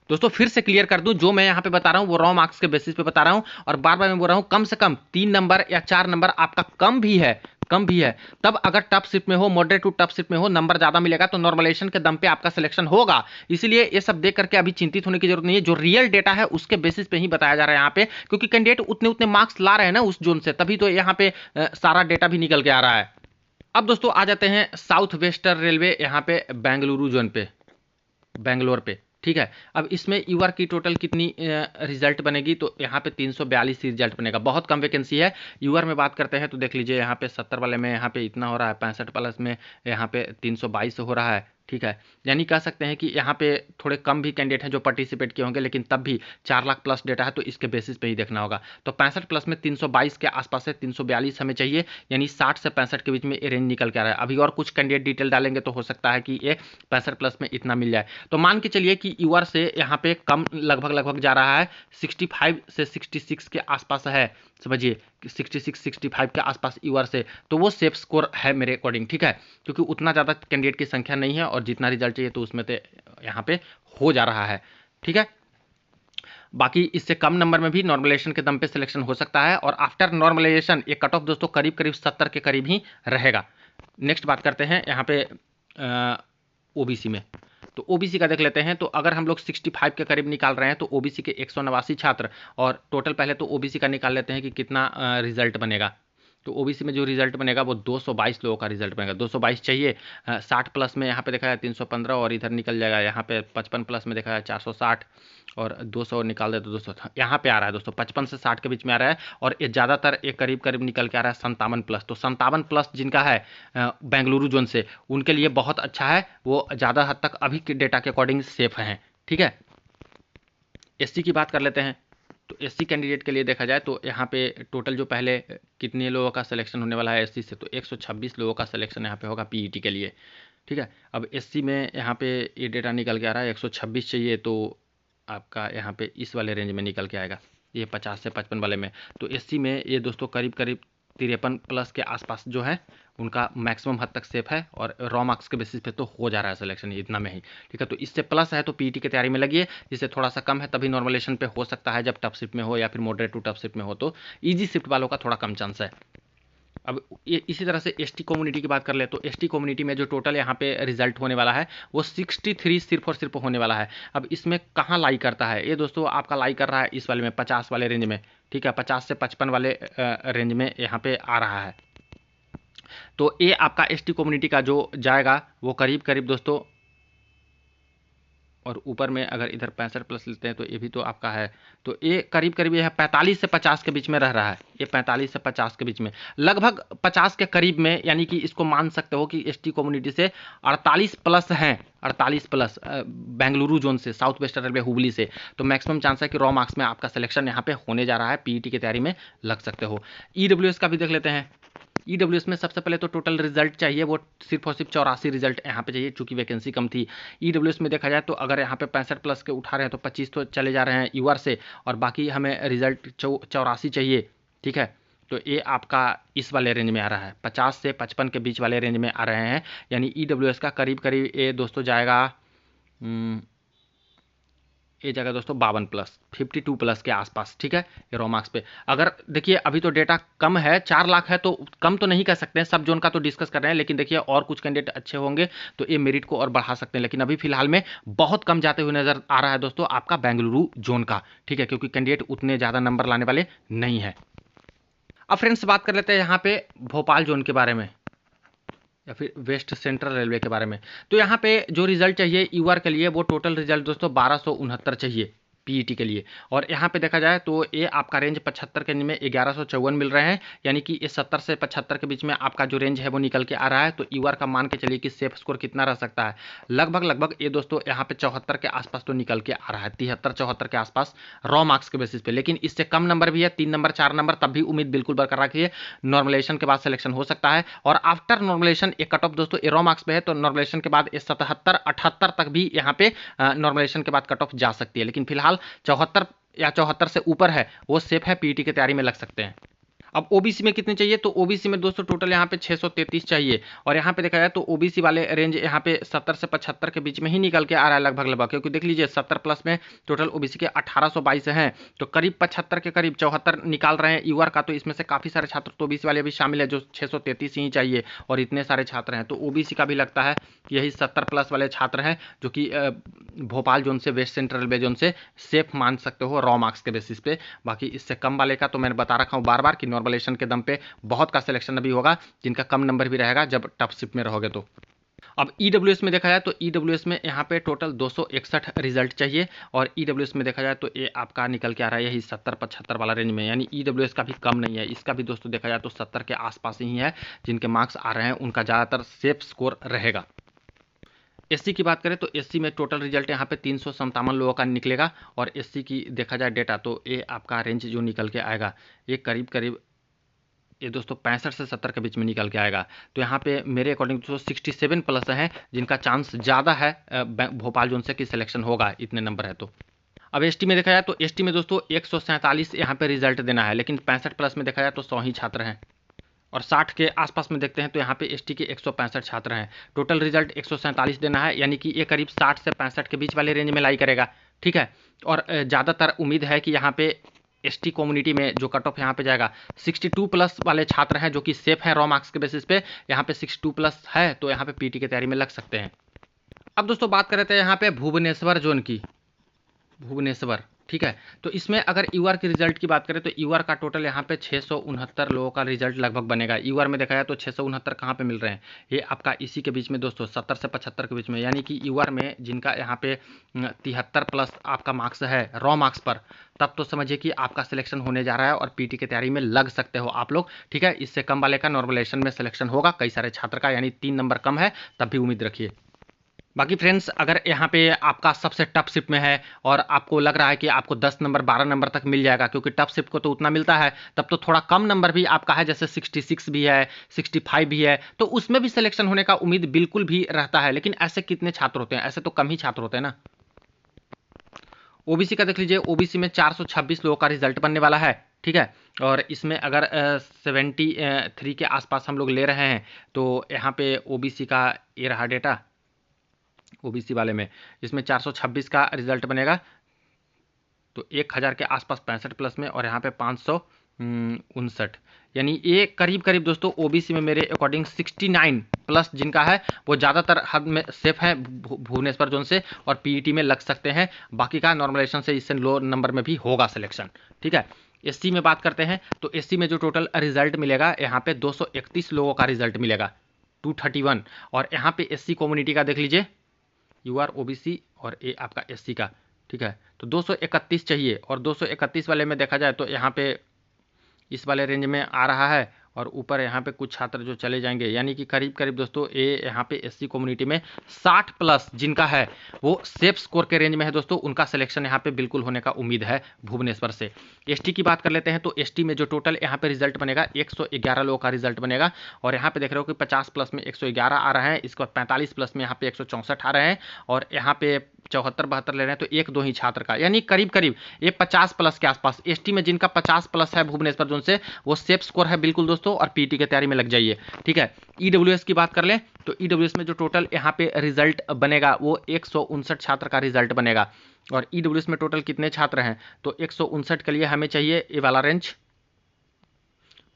दोस्तों फिर से क्लियर कर दूं, जो मैं यहां पे बता रहा हूं वो रॉ मार्क्स के बेसिस पे बता रहा हूं, और बार बार मैं बोल रहा हूं कम से कम 3 नंबर या 4 नंबर आपका कम भी है, तब अगर टफ शिफ्ट में हो, मॉडरेट टू टफ शिफ्ट में हो, नंबर ज्यादा मिलेगा तो नॉर्मलाइजेशन के दम पे आपका सिलेक्शन होगा। इसलिए ये सब देख करके अभी चिंतित होने की जरूरत नहीं है, जो रियल डेटा है उसके बेसिस पे ही बताया जा रहा है यहाँ पे, क्योंकि कैंडिडेट उतने मार्क्स ला रहे हैं ना उस जोन से, तभी तो यहाँ पे सारा डेटा भी निकल के आ रहा है। अब दोस्तों आ जाते हैं साउथ वेस्टर्न रेलवे यहाँ पे बेंगलुरु जोन पे, बेंगलोर पे, ठीक है। अब इसमें यूआर की टोटल कितनी रिजल्ट बनेगी, तो यहाँ पे 342 रिजल्ट बनेगा, बहुत कम वैकेंसी है। यूआर में बात करते हैं तो देख लीजिए यहाँ पे 70 वाले में यहाँ पे इतना हो रहा है, 65 प्लस में यहाँ पे 322 हो रहा है, ठीक है। यानी कह सकते हैं कि यहाँ पे थोड़े कम भी कैंडिडेट हैं जो पार्टिसिपेट किए होंगे, लेकिन तब भी 4 लाख प्लस डेटा है तो इसके बेसिस पे ही देखना होगा। तो 65 प्लस में 322 के आसपास है, 342 हमें चाहिए, यानी 60 से 65 के बीच में ये रेंज निकल के आ रहा है। अभी और कुछ कैंडिडेट डिटेल डालेंगे तो हो सकता है कि ये 65 प्लस में इतना मिल जाए। तो मान के चलिए कि यूआर से यहाँ पे कम लगभग जा रहा है, 65 से 66 के आसपास है, समझिए 66-65 के आसपास यूआर से, तो वो सेफ स्कोर है मेरे अकॉर्डिंग, ठीक है, क्योंकि उतना ज़्यादा कैंडिडेट की संख्या नहीं है और जितना रिजल्ट चाहिए तो उसमें तो यहाँ पे हो जा रहा है, ठीक है। बाकी इससे कम नंबर में भी नॉर्मलाइजेशन के दम पे सिलेक्शन हो सकता है, और आफ्टर नॉर्मलाइजेशन ये कट ऑफ दोस्तों करीब 70 के करीब ही रहेगा। नेक्स्ट बात करते हैं यहाँ पे ओबीसी में, तो ओबीसी का देख लेते हैं। तो अगर हम लोग 65 के करीब निकाल रहे हैं तो ओबीसी के 189 छात्र, और टोटल पहले तो ओबीसी का निकाल लेते हैं कि कितना रिजल्ट बनेगा। तो ओबीसी में जो रिजल्ट बनेगा वो 222 लोगों का रिजल्ट बनेगा, 222 चाहिए। 60 प्लस में यहाँ पे देखा है 315, और इधर निकल जाएगा यहाँ पे 55 प्लस में देखा है 460, और 200 निकाल दे तो 200 यहाँ पे आ रहा है दोस्तों, 55 से 60 के बीच में आ रहा है, और ये ज़्यादातर एक करीब निकल के आ रहा है 57 प्लस। तो 57 प्लस जिनका है बेंगलुरु जोन से, उनके लिए बहुत अच्छा है, वो ज़्यादा हद तक अभी के डेटा के अकॉर्डिंग सेफ हैं, ठीक है। एससी की बात कर लेते हैं, तो एससी कैंडिडेट के लिए देखा जाए तो यहाँ पे टोटल जो पहले कितने लोगों का सिलेक्शन होने वाला है एससी से, तो 126 लोगों का सिलेक्शन यहाँ पे होगा पीईटी के लिए, ठीक है। अब एससी में यहाँ पे ये डेटा निकल के आ रहा है 126 चाहिए, तो आपका यहाँ पे इस वाले रेंज में निकल के आएगा, ये 50 से 55 वाले में। तो एससी में ये दोस्तों करीब करीब 53 प्लस के आसपास जो है उनका मैक्सिमम हद तक सेफ है, और रॉ मार्क्स के बेसिस पे तो हो जा रहा है सिलेक्शन इतना में ही, ठीक है। तो इससे प्लस है तो पीईटी की तैयारी में लगिए, जिससे थोड़ा सा कम है तभी नॉर्मलेशन पे हो सकता है, जब टफ शिफ्ट में हो या फिर मॉडरेट टू टफ शिफ्ट में हो तो ईजी शिफ्ट वालों का थोड़ा कम चांस है। अब ये इसी तरह से एसटी कम्युनिटी की बात कर ले तो एसटी कम्युनिटी में जो टोटल यहाँ पे रिजल्ट होने वाला है वो 63 सिर्फ और सिर्फ होने वाला है। अब इसमें कहाँ लाई करता है ये दोस्तों, आपका लाई कर रहा है इस वाले में 50 वाले रेंज में, ठीक है, 50 से 55 वाले रेंज में यहाँ पे आ रहा है। तो ये आपका एसटी कम्युनिटी का जो जाएगा वो करीब करीब दोस्तों, और ऊपर में अगर इधर 65 प्लस लेते हैं तो ये भी तो आपका है, तो ये करीब करीब ये है 45 से 50 के बीच में रह रहा है, ये 45 से 50 के बीच में, लगभग 50 के करीब में, यानी कि इसको मान सकते हो कि एसटी कम्युनिटी से 48 प्लस हैं, 48 प्लस बेंगलुरु जोन से, साउथ वेस्टर्न रेलवे हुबली से। तो मैक्सिमम चांस है कि रॉ मार्क्स में आपका सिलेक्शन यहाँ पे होने जा रहा है, पीईटी की तैयारी में लग सकते हो। ईडब्ल्यूएस का भी देख लेते हैं। ईडब्ल्यूएस में सबसे पहले तो टोटल रिजल्ट चाहिए, वो सिर्फ और सिर्फ 84 रिजल्ट यहाँ पे चाहिए, चूंकि वैकेंसी कम थी। ईडब्ल्यूएस में देखा जाए तो अगर यहाँ पे 65 प्लस के उठा रहे हैं तो 25 तो चले जा रहे हैं यूआर से, और बाकी हमें रिजल्ट 84 चाहिए, ठीक है। तो ये आपका इस वाले रेंज में आ रहा है, 50 से 55 के बीच वाले रेंज में आ रहे हैं, यानी ईडब्ल्यूएस का करीब करीब ये दोस्तों जाएगा, ये जगह दोस्तों 52 प्लस 52 प्लस के आसपास, ठीक है, ये रॉ मार्क्स पे। अगर देखिए अभी तो डेटा कम है, 4 लाख है तो कम तो नहीं कह सकते हैं, सब जोन का तो डिस्कस कर रहे हैं, लेकिन देखिए और कुछ कैंडिडेट अच्छे होंगे तो ये मेरिट को और बढ़ा सकते हैं, लेकिन अभी फिलहाल में बहुत कम जाते हुए नजर आ रहा है दोस्तों आपका बेंगलुरु जोन का, ठीक है, क्योंकि कैंडिडेट उतने ज़्यादा नंबर लाने वाले नहीं है। अब फ्रेंड्स बात कर लेते हैं यहाँ पे भोपाल जोन के बारे में या फिर वेस्ट सेंट्रल रेलवे के बारे में। तो यहाँ पे जो रिजल्ट चाहिए यूआर के लिए वो टोटल रिजल्ट दोस्तों 1269 चाहिए पीईटी के लिए, और यहाँ पे देखा जाए तो ये आपका रेंज 75 के रेंज में 1154 मिल रहे हैं, यानी कि ये 70 से 75 के बीच में आपका जो रेंज है वो निकल के आ रहा है। तो यूआर का मान के चलिए कि सेफ स्कोर कितना रह सकता है, लगभग ये दोस्तों यहाँ पे 74 के आसपास तो निकल के आ रहा है, 73-74 के आसपास रॉ मार्क्स के बेसिस पे, लेकिन इससे कम नंबर भी है, 3 नंबर 4 नंबर, तब भी उम्मीद बिल्कुल बरकरार रखिए, नॉर्मलेशन के बाद सिलेक्शन हो सकता है। और आफ्टर नॉर्मलेशन एक कट ऑफ दोस्तों रॉ मार्क्स पे है, तो नॉर्मलेशन के बाद 77-78 तक भी यहाँ पे नॉर्मलेशन के बाद कट ऑफ जा सकती है, लेकिन फिलहाल 74 या 74 से ऊपर है वो सेफ है, पीईटी की तैयारी में लग सकते हैं। अब ओबीसी में कितने चाहिए, तो ओबीसी में दोस्तों टोटल यहाँ पे 633 चाहिए, और यहाँ पे देखा जाए तो ओबीसी वाले रेंज यहाँ पे 70 से 75 के बीच में ही निकल के आ रहा है लगभग, क्योंकि देख लीजिए 70 प्लस में टोटल ओबीसी के 1822 हैं, तो करीब 75 के करीब 74 निकाल रहे हैं यूआर का। तो इसमें से काफ़ी सारे छात्र तो ओबीसी वाले भी शामिल है जो 633 ही चाहिए, और इतने सारे छात्र हैं, तो ओबीसी का भी लगता है यही 70 प्लस वाले छात्र हैं जो कि भोपाल जोन से, वेस्ट सेंट्रल रेलवे जोन से सेफ मान सकते हो रॉ मार्क्स के बेसिस पे। बाकी इससे कम वाले का तो मैंने बता रखा हूँ बार बार कि नॉर्मलेशन के दम पे बहुत का सिलेक्शन अभी होगा, जिनका कम नंबर भी रहेगा जब टफ शिफ्ट में रहोगे तो। अब ईडब्ल्यूएस में देखा जाए तो ईडब्ल्यूएस में यहाँ पे टोटल 261 रिजल्ट चाहिए, और ईडब्ल्यूएस में देखा जाए तो ये आपका निकल के आ रहा है यही 70-75 वाला रेंज में, यानी ईडब्ल्यूएस का भी कम नहीं है, इसका भी दोस्तों देखा जाए तो 70 के आसपास ही है, जिनके मार्क्स आ रहे हैं उनका ज़्यादातर सेफ स्कोर रहेगा। एससी की बात करें तो एससी में टोटल रिजल्ट यहाँ पे 357 लोगों का निकलेगा, और एससी की देखा जाए डेटा तो ये आपका रेंज जो निकल के आएगा ये करीब करीब ये दोस्तों 65 से 70 के बीच में निकल के आएगा। तो यहाँ पे मेरे अकॉर्डिंग तो 67 प्लस हैं जिनका चांस ज़्यादा है भोपाल जोन से कि सिलेक्शन होगा, इतने नंबर है तो। अब एसटी में देखा जाए तो एसटी में दोस्तों 147 यहाँ पे रिजल्ट देना है, लेकिन 65 प्लस में देखा जाए तो 100 ही छात्र हैं, और 60 के आसपास में देखते हैं तो यहाँ पे एसटी के 165 छात्र हैं, टोटल रिजल्ट 147 देना है, यानी कि ये करीब 60 से 65 के बीच वाले रेंज में लाई करेगा, ठीक है। और ज़्यादातर उम्मीद है कि यहाँ पे एसटी कम्युनिटी में जो कट ऑफ यहाँ पे जाएगा 62 प्लस वाले छात्र हैं जो कि सेफ हैं रॉ मार्क्स के बेसिस पे, यहाँ पे 62 प्लस है तो यहाँ पे पीटी की तैयारी में लग सकते हैं। अब दोस्तों बात कर रहे थे यहाँ पे भुवनेश्वर जोन की, भुवनेश्वर, ठीक है। तो इसमें अगर यूआर के रिजल्ट की बात करें तो यूआर का टोटल यहाँ पे 669 लोगों का रिजल्ट लगभग बनेगा। यूआर में देखा जाए तो 669 कहाँ पे मिल रहे हैं, ये आपका इसी के बीच में दोस्तों 70 से 75 के बीच में, यानी कि यूआर में जिनका यहाँ पे 73 प्लस आपका मार्क्स है रॉ मार्क्स पर, तब तो समझिए कि आपका सिलेक्शन होने जा रहा है और पीटी की तैयारी में लग सकते हो आप लोग, ठीक है। इससे कम वाले का नॉर्मलेशन में सिलेक्शन होगा कई सारे छात्र का, यानी 3 नंबर कम है तब भी उम्मीद रखिए। बाकी फ्रेंड्स अगर यहाँ पे आपका सबसे टफ शिफ्ट में है और आपको लग रहा है कि आपको 10 नंबर 12 नंबर तक मिल जाएगा, क्योंकि टफ शिफ्ट को तो उतना मिलता है, तब तो थोड़ा कम नंबर भी आपका है, जैसे 66 भी है, 65 भी है, तो उसमें भी सिलेक्शन होने का उम्मीद बिल्कुल भी रहता है। लेकिन ऐसे कितने छात्र होते हैं, ऐसे तो कम ही छात्र होते हैं ना। ओबीसी का देख लीजिए, ओबीसी में 426 लोगों का रिजल्ट बनने वाला है, ठीक है। और इसमें अगर 73 के आसपास हम लोग ले रहे हैं तो यहाँ पे ओबीसी का ये रहा डेटा, ओबीसी वाले में इसमें 426 का रिजल्ट बनेगा, तो 1000 के आसपास 65 प्लस में, और यहाँ पे 559, यानी ये करीब करीब दोस्तों ओबीसी में मेरे अकॉर्डिंग 69 प्लस जिनका है वो ज़्यादातर हद में सेफ है भुवनेश्वर जोन से, और पीईटी में लग सकते हैं। बाकी का नॉर्मलाइजेशन से इससे लो नंबर में भी होगा सिलेक्शन, ठीक है। एससी में बात करते हैं तो एससी में जो टोटल रिजल्ट मिलेगा यहाँ पे 231 लोगों का रिजल्ट मिलेगा, 231। और यहाँ पे एससी कम्युनिटी का देख लीजिए, यूआर ओबीसी और ए आपका एससी का, ठीक है। तो 231 चाहिए, और 231 वाले में देखा जाए तो यहाँ पे इस वाले रेंज में आ रहा है, और ऊपर यहाँ पे कुछ छात्र जो चले जाएंगे, यानी कि करीब करीब दोस्तों ये यहाँ पे एससी कम्युनिटी में 60 प्लस जिनका है वो सेफ स्कोर के रेंज में है दोस्तों, उनका सिलेक्शन यहाँ पे बिल्कुल होने का उम्मीद है भुवनेश्वर से। एसटी की बात कर लेते हैं तो एसटी में जो टोटल यहाँ पे रिजल्ट बनेगा 111 लोगों का रिजल्ट बनेगा, और यहाँ पे देख रहे हो कि 50 प्लस में 111 आ रहे हैं, इसके बाद 45 प्लस में यहाँ पे 164 आ रहे हैं, और यहाँ पे 74-72 ले रहे हैं तो एक दो ही छात्र का, यानी करीब करीब ये 50 प्लस के आसपास। एसटी में जिनका 50 प्लस है भुवनेश्वर जोन से वो सेफ स्कोर है बिल्कुल दोस्तों, और पीटी की तैयारी में लग जाइए, ठीक है। ईडब्ल्यूएस की बात कर लें तो ईडब्ल्यूएस में जो टोटल यहाँ पे रिजल्ट बनेगा वो 159 छात्र का रिजल्ट बनेगा, और ईडब्ल्यूएस में टोटल कितने छात्र हैं तो 159 के लिए हमें चाहिए ये वाला रेंज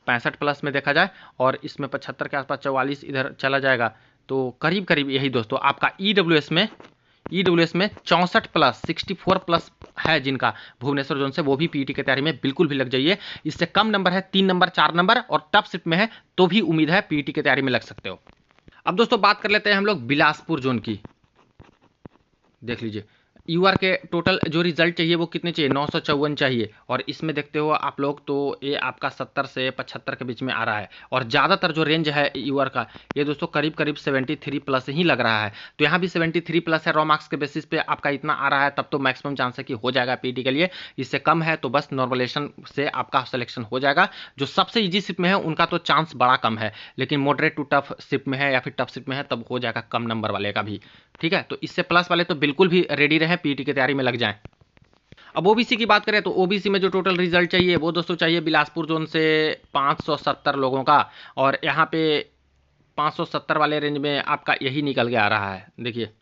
65 प्लस में देखा जाए, और इसमें 75 के आसपास 44 इधर चला जाएगा, तो करीब करीब यही दोस्तों आपका ईडब्ल्यूएस में 64 प्लस 64 प्लस है जिनका भुवनेश्वर जोन से, वो भी पीटी की तैयारी में बिल्कुल भी लग जाइए। इससे कम नंबर है 3 नंबर 4 नंबर और टफ शिफ्ट में है तो भी उम्मीद है पीटी की तैयारी में लग सकते हो। अब दोस्तों बात कर लेते हैं हम लोग बिलासपुर जोन की, देख लीजिए यूआर के टोटल जो रिजल्ट चाहिए वो कितने चाहिए 954 चाहिए, और इसमें देखते हो आप लोग तो ये आपका 70 से 75 के बीच में आ रहा है, और ज़्यादातर जो रेंज है यूआर का ये दोस्तों करीब करीब 73 प्लस ही लग रहा है, तो यहाँ भी 73 प्लस है। रॉ मार्क्स के बेसिस पे आपका इतना आ रहा है तब तो मैक्सिमम चांस है कि हो जाएगा पीटी के लिए, इससे कम है तो बस नॉर्मलाइजेशन से आपका सिलेक्शन हो जाएगा। जो सबसे ईजी शिफ्ट में है उनका तो चांस बड़ा कम है, लेकिन मॉडरेट टू टफ शिफ्ट में है या फिर टफ शिफ्ट में है तब हो जाएगा कम नंबर वाले का भी, ठीक है। तो इससे प्लस वाले तो बिल्कुल भी रेडी रहे पीटी की तैयारी में लग जाएं। अब ओबीसी की बात करें तो ओबीसी में जो टोटल रिजल्ट चाहिए वो दोस्तों चाहिए बिलासपुर जोन से 570 लोगों का, और यहाँ पे 570 वाले रेंज में आपका यही निकल के आ रहा है, देखिए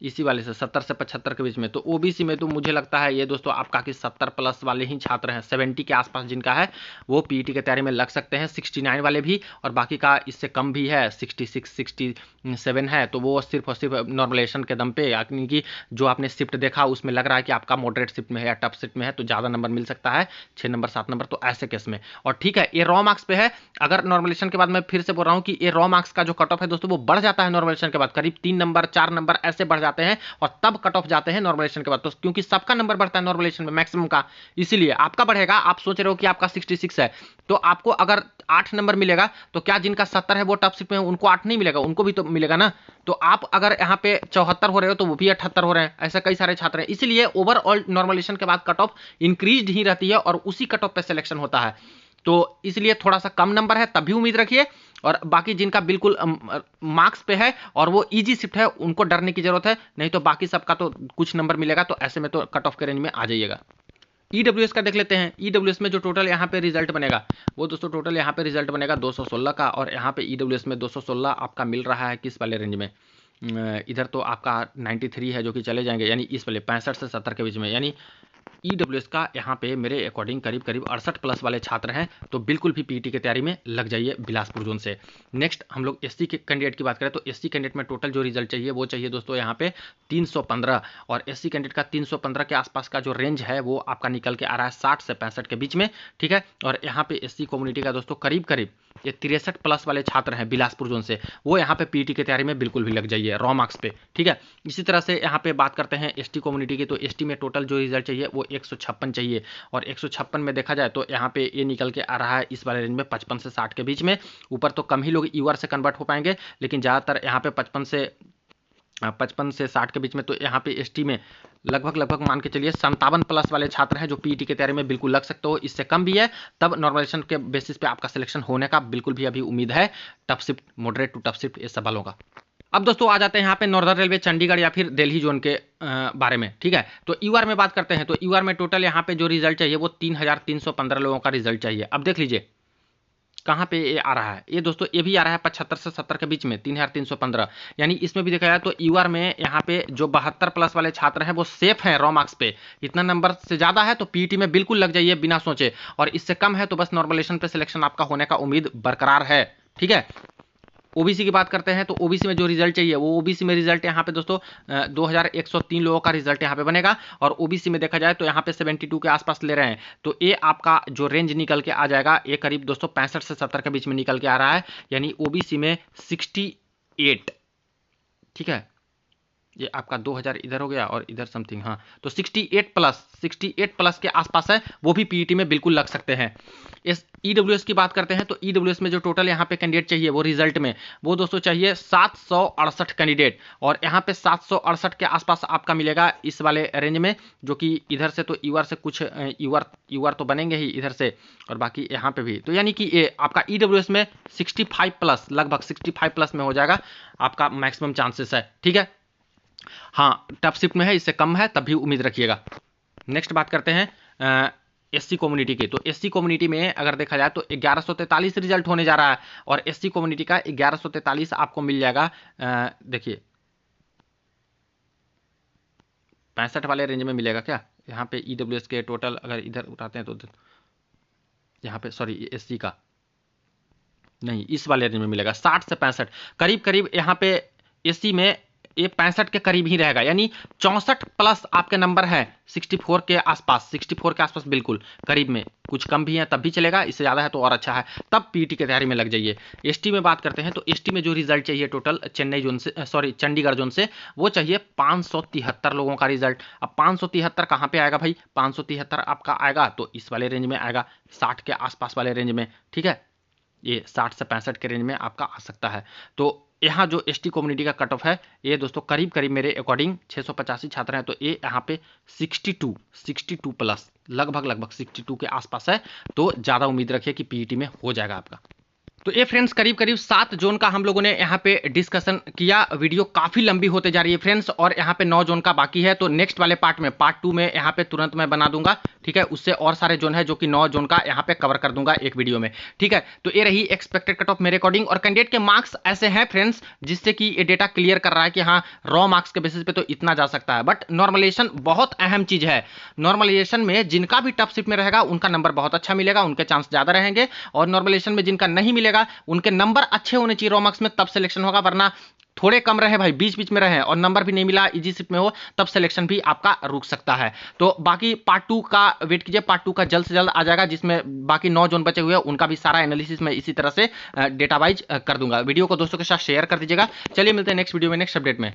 इसी वाले से 70 से 75 के बीच में। तो ओबीसी में तो मुझे लगता है ये दोस्तों आपका कि 70 प्लस वाले ही छात्र हैं, 70 के आसपास जिनका है वो पीईटी की तैयारी में लग सकते हैं, 69 वाले भी, और बाकी का इससे कम भी है 66 67 है, तो वो सिर्फ और सिर्फ नॉर्मलाइजेशन के दम पे, यानी कि जो आपने शिफ्ट देखा उसमें लग रहा है कि आपका मॉडरेट शिफ्ट में है या टफ शिफ्ट में है तो ज़्यादा नंबर मिल सकता है, 6 नंबर 7 नंबर, तो ऐसे केस में। और ठीक है ये रॉ मार्क्स पे है, अगर नॉर्मलाइजेशन के बाद मैं फिर से बोल रहा हूँ कि ये रॉ मार्क्स का जो कट ऑफ है दोस्तों वो बढ़ जाता है नॉर्मलाइजेशन के बाद, करीब 3 नंबर 4 नंबर ऐसे बढ़ जाते हैं और तब कट ऑफ जाते हैं नॉर्मलाइजेशन के बाद, तो क्योंकि सबका नंबर बढ़ता है नॉर्मलाइजेशन में मैक्सिमम का, इसीलिए आपका बढ़ेगा। आप सोच रहे हो कि आपका 66 है तो आपको अगर 8 नंबर मिलेगा तो क्या जिनका 70 है वो टफ शिफ्ट में उनको 8 नहीं मिलेगा, उनको भी तो मिलेगा ना। तो आप अगर यहाँ पे 74 हो रहे हो तो वो भी 78 हो रहे हैं, ऐसे कई सारे छात्र हैं, इसीलिए ओवरऑल नॉर्मलाइजेशन के बाद कट ऑफ इंक्रीज ही रहती है और उसी कट ऑफ पे सिलेक्शन होता है, तो इसलिए थोड़ा सा कम नंबर है तभी उम्मीद रखिए। और बाकी जिनका बिल्कुल मार्क्स पे है और वो इजी शिफ्ट है उनको डरने की जरूरत है, नहीं तो बाकी सबका तो कुछ नंबर मिलेगा, तो ऐसे में तो कट ऑफ के रेंज में आ जाइएगा। ईडब्ल्यूएस का देख लेते हैं। ईडब्ल्यूएस में जो टोटल यहाँ पे रिजल्ट बनेगा वो दोस्तों टोटल यहाँ पे रिजल्ट बनेगा 216 का, और यहाँ पे ईडब्ल्यूएस में 216 आपका मिल रहा है किस वाले रेंज में, इधर तो आपका 93 है जो कि चले जाएंगे, यानी इस वाले 65 से 70 के बीच में, यानी ईडब्ल्यूएस का यहाँ पे मेरे अकॉर्डिंग करीब करीब 68 प्लस वाले छात्र हैं, तो बिल्कुल भी पीटी की तैयारी में लग जाइए बिलासपुर जोन से। नेक्स्ट हम लोग एससी के कैंडिडेट की बात करें तो एससी कैंडिडेट में टोटल जो रिजल्ट चाहिए वो चाहिए दोस्तों यहाँ पे 315, और एससी कैंडिडेट का 315 के आसपास का जो रेंज है वो आपका निकल के आ रहा है 60 से 65 के बीच में, ठीक है। और यहाँ पे एससी कम्युनिटी का दोस्तों करीब करीब ये 63 प्लस वाले छात्र हैं बिलासपुर जोन से, वो यहाँ पे पीटी की तैयारी में बिल्कुल भी लग जाइए रॉ मार्क्स पे, ठीक है। इसी तरह से यहाँ पे बात करते हैं एसटी कम्युनिटी की, तो एसटी में टोटल जो रिजल्ट चाहिए वो 156 चाहिए, और 156 में देखा जाए तो यहाँ पे ये निकल के आ रहा है इस वाले रेंज में 55 से 60 के बीच में। ऊपर तो कम ही लोग यूआर से कन्वर्ट हो पाएंगे, लेकिन ज़्यादातर यहाँ पे 55 से 60 के बीच में, तो यहाँ पे एसटी में लगभग मान के चलिए 57 प्लस वाले छात्र हैं जो पीईटी की तैयारी में बिल्कुल लग सकते हो। इससे कम भी है तब नॉर्मलाइजेशन के बेसिस पे आपका सिलेक्शन होने का बिल्कुल भी अभी उम्मीद है, tough shift moderate to tough shift ये सब वालों का। अब दोस्तों आ जाते हैं यहाँ पे नॉर्दर्न रेलवे चंडीगढ़ या फिर दिल्ली जोन के बारे में, ठीक है। तो यूआर में बात करते हैं, तो यूआर में टोटल यहाँ पे जो रिजल्ट चाहिए वो 3315 लोगों का रिजल्ट चाहिए। अब देख लीजिए कहाँ पे ये आ रहा है, ये दोस्तों ये भी आ रहा है 75 से 70 के बीच में 3315, यानी इसमें भी देखा जाए तो यूआर में यहाँ पे जो 72 प्लस वाले छात्र हैं वो सेफ हैं रॉ मार्क्स पे। इतना नंबर से ज़्यादा है तो पीईटी में बिल्कुल लग जाइए बिना सोचे, और इससे कम है तो बस नॉर्मलाइजेशन पे सिलेक्शन आपका होने का उम्मीद बरकरार है, ठीक है। ओबीसी की बात करते हैं, तो ओबीसी में जो रिजल्ट चाहिए वो ओबीसी में रिजल्ट यहाँ पे दोस्तों 2103 लोगों का रिजल्ट यहाँ पे बनेगा, और ओबीसी में देखा जाए तो यहाँ पे 72 के आसपास ले रहे हैं, तो ये आपका जो रेंज निकल के आ जाएगा ये करीब दोस्तों 65 से 70 के बीच में निकल के आ रहा है, यानी ओबीसी में 68, ठीक है। ये आपका 2000 इधर हो गया और इधर समथिंग, हाँ, तो 68 प्लस के आसपास है, वो भी पीईटी में बिल्कुल लग सकते हैं। इस ईडब्ल्यूएस की बात करते हैं, तो ईडब्ल्यूएस में जो टोटल यहाँ पे कैंडिडेट चाहिए वो रिजल्ट में वो दोस्तों चाहिए 768 कैंडिडेट, और यहाँ पे 768 के आसपास आपका मिलेगा इस वाले रेंज में, जो कि इधर से तो यूआर से कुछ यूआर तो बनेंगे ही इधर से, और बाकी यहाँ पे भी, तो यानी कि ये आपका ईडब्ल्यूएस में 65 प्लस, लगभग 65 प्लस में हो जाएगा आपका मैक्सिमम चांसेस है, ठीक है। हाँ, टफ शिफ्ट में है, इससे कम है तब भी उम्मीद रखिएगा। नेक्स्ट बात करते हैं एससी कम्युनिटी की, तो एससी कम्युनिटी में अगर देखा जाए तो 1143 रिजल्ट होने जा रहा है, और एससी कम्युनिटी का 1143 आपको मिल जाएगा, देखिए 65 वाले रेंज में मिलेगा क्या, यहाँ पे ईडब्ल्यूएस के टोटल अगर इधर उठाते हैं तो यहाँ पे सॉरी एससी का नहीं, इस वाले रेंज में मिलेगा 60 से 65 करीब करीब, यहाँ पे एससी में ये 65 के करीब ही रहेगा, यानी 64 प्लस आपके नंबर है 64 के आसपास, 64 के आसपास बिल्कुल करीब में, कुछ कम भी है तब भी चलेगा, इससे ज़्यादा है तो और अच्छा है, तब पीईटी की तैयारी में लग जाइए। एसटी में बात करते हैं, तो एसटी में जो रिजल्ट चाहिए टोटल चेन्नई जोन से, सॉरी चंडीगढ़ जोन से, वो चाहिए 573 लोगों का रिजल्ट। अब 573 कहाँ पे आएगा भाई, 573 आपका आएगा तो इस वाले रेंज में आएगा, 60 के आसपास वाले रेंज में, ठीक है। ये 60 से 65 के रेंज में आपका आ सकता है। तो यहाँ जो एसटी कम्युनिटी का कट ऑफ है ये दोस्तों करीब करीब मेरे अकॉर्डिंग 685 छात्र हैं, तो ये यहाँ पे 62 प्लस, लगभग 62 के आसपास है, तो ज़्यादा उम्मीद रखिए कि पीईटी में हो जाएगा आपका। तो ये फ्रेंड्स करीब करीब 7 जोन का हम लोगों ने यहाँ पे डिस्कशन किया। वीडियो काफ़ी लंबी होते जा रही है फ्रेंड्स, और यहाँ पे 9 जोन का बाकी है, तो नेक्स्ट वाले पार्ट में पार्ट 2 में यहाँ पे तुरंत मैं बना दूंगा, ठीक है। उससे और सारे जोन है जो कि 9 जोन का यहाँ पे कवर कर दूंगा एक वीडियो में, ठीक है। तो ये रही एक्सपेक्टेड कट ऑफ मेरे अकॉर्डिंग, और कैंडिडेट के मार्क्स ऐसे हैं फ्रेंड्स जिससे कि ये डेटा क्लियर कर रहा है कि हाँ रॉ मार्क्स के बेसिस पे तो इतना जा सकता है, बट नॉर्मलाइजेशन बहुत अहम चीज़ है। नॉर्मलाइजेशन में जिनका भी टफ शिफ्ट में रहेगा उनका नंबर बहुत अच्छा मिलेगा, उनके चांस ज़्यादा रहेंगे, और नॉर्मलाइजेशन में जिनका नहीं मिलेगा उनके नंबर अच्छे होने चाहिए रॉ मार्क्स में, तब सिलेक्शन होगा, वरना थोड़े कम रहे भाई, बीच बीच में रहे और नंबर भी नहीं मिला, इजी शिफ्ट में हो, तब सिलेक्शन भी आपका रुक सकता है। तो बाकी पार्ट 2 का वेट कीजिए, पार्ट 2 का जल्द से जल्द आ जाएगा, जिसमें बाकी 9 जोन बचे हुए हैं उनका भी सारा एनालिसिस मैं इसी तरह से डेटा वाइज कर दूंगा। वीडियो को दोस्तों के साथ शेयर कर दीजिएगा। चलिए मिलते हैं नेक्स्ट वीडियो में नेक्स्ट अपडेट में।